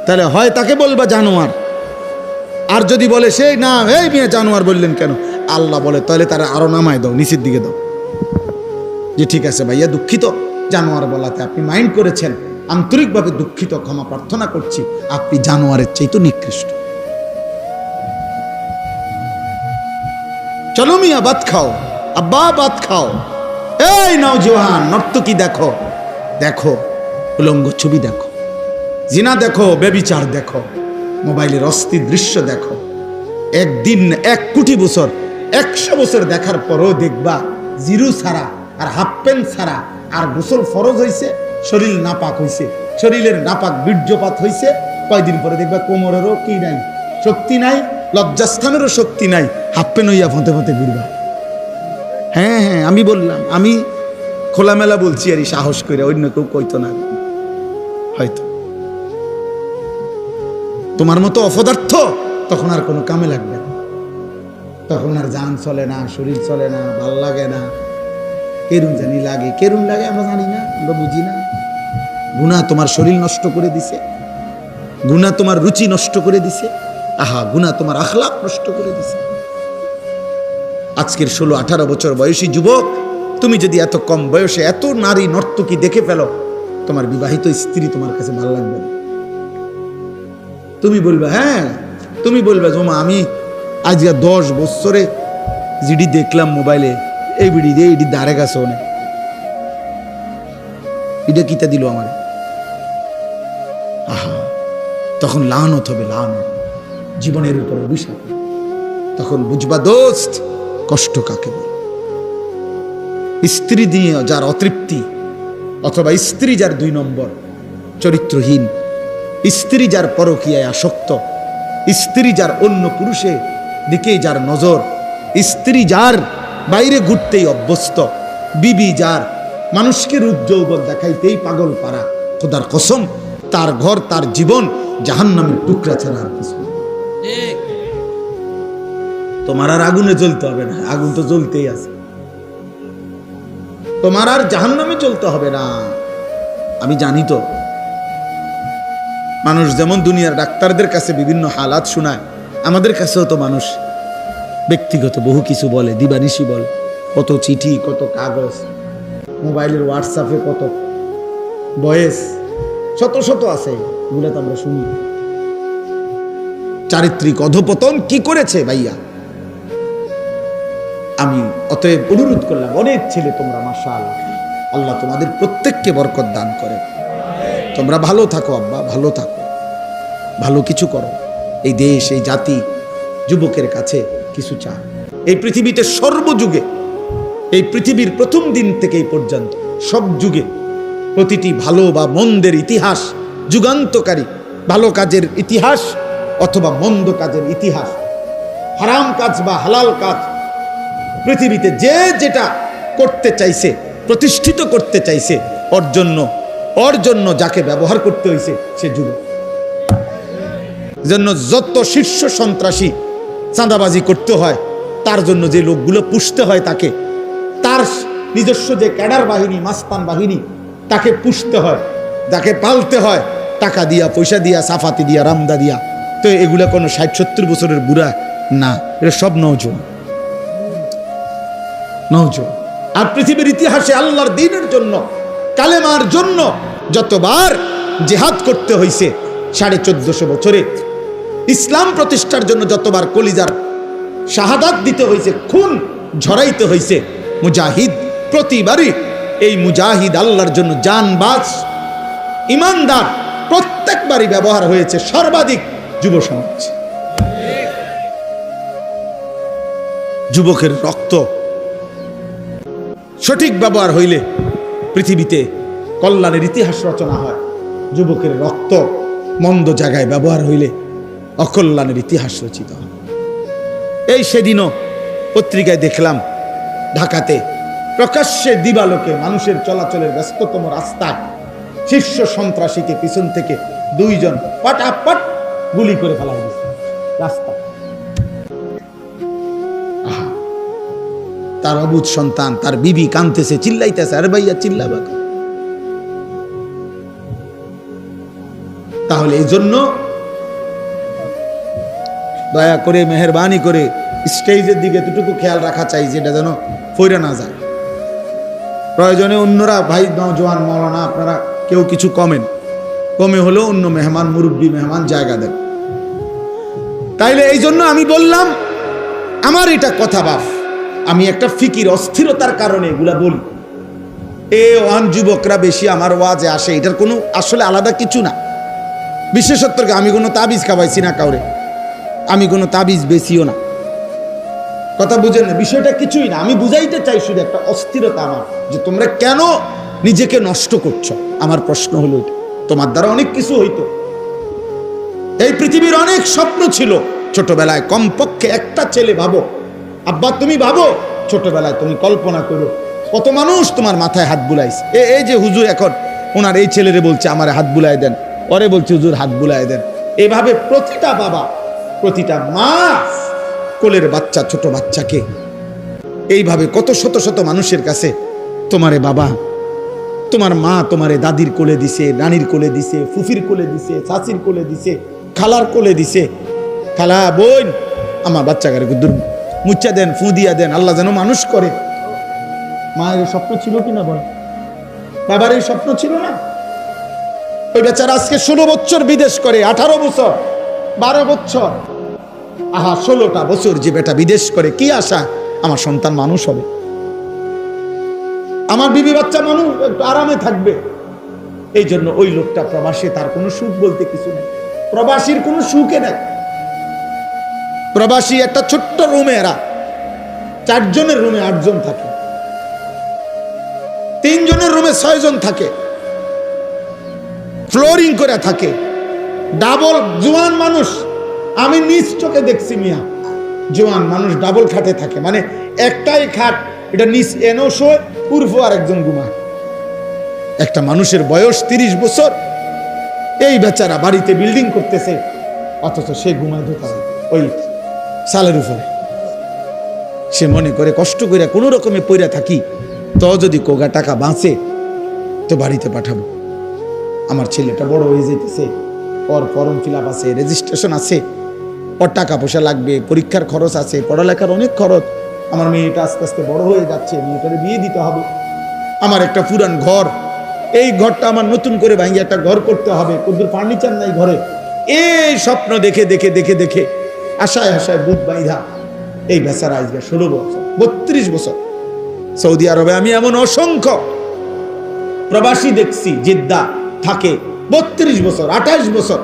[SPEAKER 1] তাহলে হয় তাকে বলবা জানোয়ার, আর যদি বলে সে না এই মেয়ে জানোয়ার বললেন কেন, আল্লাহ বলে তাহলে তারা আরো নামায় দাও, নিচের দিকে দাও, যে ঠিক আছে ভাইয়া দুঃখিত, জানোয়ার বলাতে আপনি মাইন্ড করেছেন, আন্তরিকভাবে দুঃখিত, ক্ষমা প্রার্থনা করছি, আপনি জানোয়ারের চাইতে নিকৃষ্ট। চলো মিয়া ভাত খাও, আব্বা ভাত খাও। এই নওজোয়ান নর্তকী দেখো, দেখো উলঙ্গ ছবি দেখো, জিনা দেখো, বেবিচার দেখো, মোবাইলের অস্থির দৃশ্য দেখো। একদিন 1 কোটি বছর 100 বছর দেখার পরও দেখবা জিরু ছাড়া আর হাফ প্যান্ট ছাড়া আর গোসল ফরজ হয়েছে, শরীর নাপাক হয়েছে, শরীরের নাপাক বীর্যপাত হয়েছে, কয়দিন পরে দেখবা কোমরেরও কি নাই, শক্তি নাই, লজ্জাস্থানেরও শক্তি নাই, হাফ প্যান্ট হইয়া ফোঁতে ফোঁতে ঘুরবা। হ্যাঁ হ্যাঁ আমি বললাম, আমি খোলামেলা বলছি আর সাহস করে, অন্য কেউ কইতো না হয়তো। তোমার মতো অপদার্থ তখন আর কোনো কামে লাগবে না, তখন আর জান চলে না, শরীর চলে না, ভাল লাগে না, কেরুন জানি লাগে, কেরুন লাগে আমরা জানি না, আমরা বুঝি না। গুনাহ তোমার শরীর নষ্ট করে দিছে, গুনাহ তোমার রুচি নষ্ট করে দিছে, আহা গুনাহ তোমার আখলাক নষ্ট করে দিছে। আজকের 16-18 বছর বয়সী যুবক, তুমি যদি এত কম বয়সে এত নারী নর্তকী দেখে ফেলো, তোমার বিবাহিত স্ত্রী তোমার কাছে ভালো লাগবে না। তুমি বলবে, হ্যাঁ তুমি বলবে জমা আমি আজকে 10 বছরে জিডি দেখলাম মোবাইলে, এই বিডি দিয়ে এটি দাঁড়ে গেছে অনেক, এটা কিতা দিল আমার, আহা তখন লানত হবে, লানত জীবনের উপর অভিশাপ। তখন বুঝবা দোস্ত কষ্ট কাকে বলে। স্ত্রী দিয়ে যার অতৃপ্তি, অথবা স্ত্রী যার 2 নম্বর, চরিত্রহীন স্ত্রী, যার পরকীয়ায় আসক্ত স্ত্রী, যার অন্য পুরুষের দিকে যার নজর, স্ত্রী যার বাইরে ঘুরতেই অভ্যস্ত, বিবি যার মানুষকে রূপ যৌবন দেখাইতেই পাগল পারা, খোদার কসম তার ঘর তার জীবন জাহান্নামের টুকরা ছাড়া আর কিছু। তোমার আর আগুনে জ্বলতে হবে না, আগুন তো জ্বলতেই আছে, তোমার আর জাহান্নামে চলতে হবে না। আমি জানি তো মানুষ যেমন দুনিয়ার ডাক্তারদের কাছে বিভিন্ন হালাত শোনায়, আমাদের কাছেও তো মানুষ ব্যক্তিগত বহু কিছু বলে, দিবানিশি বলে, কত চিঠি, কত কাগজ, মোবাইলের হোয়াটসঅ্যাপে কত ভয়েস, শত শত আছে, এগুলো তো আমরা শুনি। চারিত্রিক অধপতন কি করেছে ভাইয়া? আমি অতএব অনুরোধ করলাম, অনেক ছেলে তোমরা মাশাআল্লাহ, আল্লাহ তোমাদের প্রত্যেককে বরকত দান করে, তোমরা ভালো থাকো আব্বা, ভালো থাকো, ভালো কিছু করো। এই দেশ, এই জাতি যুবকের কাছে কিছু চায়। এই পৃথিবীতে সর্বযুগে, এই পৃথিবীর প্রথম দিন থেকে এই পর্যন্ত সব যুগে প্রতিটি ভালো বা মন্দের ইতিহাস, যুগান্তকারী ভালো কাজের ইতিহাস অথবা মন্দ কাজের ইতিহাস, হারাম কাজ বা হালাল কাজ, পৃথিবীতে যে যেটা করতে চাইছে, প্রতিষ্ঠিত করতে চাইছে, ওর জন্য যাকে ব্যবহার করতে হয়েছে সে যুবক। জন্য যত শীর্ষ সন্ত্রাসী চাঁদাবাজি করতে হয়, তার জন্য যে লোকগুলো পুষতে হয়, তাকে তার নিজস্ব যে ক্যাডার বাহিনী, মাস্তান বাহিনী, তাকে পুষতে হয়, তাকে পালতে হয়, টাকা দিয়া, পয়সা দিয়া, সাফাতি দিয়া, রামদা দিয়া। তো এগুলা কোনো 60-70 বছরের বুড়া না, এটা সব নওজোয়ান। নওজোয়ান। আর পৃথিবীর ইতিহাসে আল্লাহর দ্বীনের জন্য, কালেমার জন্য যতবার জিহাদ করতে হয়েছে 1450 বছরে, ইসলাম প্রতিষ্ঠার জন্য যতবার কলিজার শাহাদাত দিতে হয়েছে, খুন ঝরাইতে হয়েছে, মুজাহিদ প্রতিবারই এই মুজাহিদ আল্লাহর জন্য জানবাজ ইমানদার প্রত্যেকবারই ব্যবহার হয়েছে সর্বাধিক যুব সমাজ। যুবকের রক্ত সঠিক ব্যবহার হইলে পৃথিবীতে কল্যাণের ইতিহাস রচনা হয়। যুবকের রক্ত মন্দ জায়গায় ব্যবহার হইলে অকল্যাণের ইতিহাস রচিত হয়। এই সেদিনও পত্রিকায় দেখলাম, ঢাকাতে প্রকাশ্যে দিবালোকে মানুষের চলাচলের ব্যস্ততম রাস্তায় শীর্ষ সন্ত্রাসীকে পিছন থেকে 2 জন পাটাপাট গুলি করে ফেলা হয়েছে রাস্তা। তার অবুঝ সন্তান, তার বিবি কাঁদতেছে, চিল্লাইতেছে, আরে ভাইয়া চিল্লাবা। তাহলে এই জন্য দয়া করে মেহেরবানি করে স্টেজের দিকে এতটুকু খেয়াল রাখা চাই, যেটা যেন ফইরা না যায়। প্রয়োজনে অন্যরা, ভাই নওজোয়ান মৌলানা, আপনারা কেউ কিছু কমে হলেও অন্য মেহমান, মুরব্বী মেহমান জায়গা দেন। তাইলে এই জন্য আমি বললাম, আমার এটা কথা বাপ, আমি একটা ফিকির অস্থিরতার কারণে এগুলা বলি। ওয়ান যুবকরা বেশি আমার ওয়াজে আসে, এটার কোনো আসলে আলাদা কিছু না। বিশেষত্ব আমি কোনো তাবিজ খাওয়াইছি না কাউরে, আমি কোনো তাবিজ বেশিও না, কথা বুঝেন না, বিষয়টা কিছুই না। আমি বুঝাইতে চাই শুধু একটা অস্থিরতা আমার, যে তোমরা কেন নিজেকে নষ্ট করছো। আমার প্রশ্ন হলো এটা, তোমার দ্বারা অনেক কিছু হইতো, এই পৃথিবীর অনেক স্বপ্ন ছিল ছোটবেলায়। কমপক্ষে একটা ছেলে ভাবো, আব্বা তুমি ভাবো, ছোটবেলায় তুমি কল্পনা করো কত মানুষ তোমার মাথায় হাত বুলাইছে। এই যে হুজুর এখন ওনার এই ছেলেরে বলছে আমার হাত বুলাই দেন, পরে বলছে হুজুর হাত বুলাই দেন। এভাবে প্রতিটা বাবা, প্রতিটা মা কোলের বাচ্চা, ছোট বাচ্চাকে এইভাবে কত শত শত মানুষের কাছে, তোমারে বাবা, তোমার মা তোমারে দাদির কোলে দিছে, নানির কোলে দিছে, ফুফির কোলে দিছে, চাচির কোলে দিছে, খালার কোলে দিছে, খালা বোন আমার বাচ্চাকে দূর মুচ্চা দেন, ফু দিয়া দেন, আল্লাহ যেন মানুষ করে। মায়ের স্বপ্ন ছিল কিনা বল, বাবার এই স্বপ্ন ছিল না? ওই বেচারা আজকে 16 বছর বিদেশ করে, 18 বছর, 12 বছর, 16টা বছর যে বেটা বিদেশ করে, কি আশা আমার সন্তান মানুষ হবে, আমার বিবি বাচ্চা মানুষ একটু আরামে থাকবে। এই জন্য ওই লোকটা প্রবাসী, তার কোনো সুখ বলতে কিছু নেই, প্রবাসীর কোনো সুখে নেই। প্রবাসী একটা ছোট্ট রুমে, এরা 4 জনের রুমে 8 জন থাকে, 3 জনের রুমে 6 জন থাকে, ফ্লোরিং করে থাকে, ডাবল। জোয়ান মানুষ আমি নিজ চোখে দেখছি, মিয়া জোয়ান মানুষ ডাবল খাটে থাকে, মানে একটাই খাট, এটা নিচ এনেও শোয়, পূর্ব আর একজন ঘুমায়। একটা মানুষের বয়স 30 বছর, এই বেচারা বাড়িতে বিল্ডিং করতেছে, অথচ সে ঘুমায় দোতলায় ওই সালের উপরে। সে মনে করে কষ্ট করে কোনো রকমে পইরা থাকি, তো যদি কোগা টাকা বাঁচে তো বাড়িতে পাঠাবো। আমার ছেলেটা বড় হয়ে যেতেছে, ওর ফর্ম ফিল আপ আছে, রেজিস্ট্রেশন আছে, ওর টাকা পয়সা লাগবে, পরীক্ষার খরচ আছে, পড়ালেখার অনেক খরচ। আমার মেয়েটা আস্তে আস্তে বড় হয়ে যাচ্ছে, মেয়েটারে বিয়ে দিতে হবে। আমার একটা পুরান ঘর, এই ঘরটা আমার নতুন করে ভাঙিয়ে একটা ঘর করতে হবে, কদ্দুর ফার্নিচার নাই ঘরে। এই স্বপ্ন দেখে দেখে দেখে দেখে আশায় আশায় বুধ বাইধা এই বেচারা আজকে 16 বছর, 32 বছর সৌদি আরবে। আমি এমন অসংখ্য প্রবাসী দেখছি, জিদ্দা থাকে 32 বছর, 28 বছর,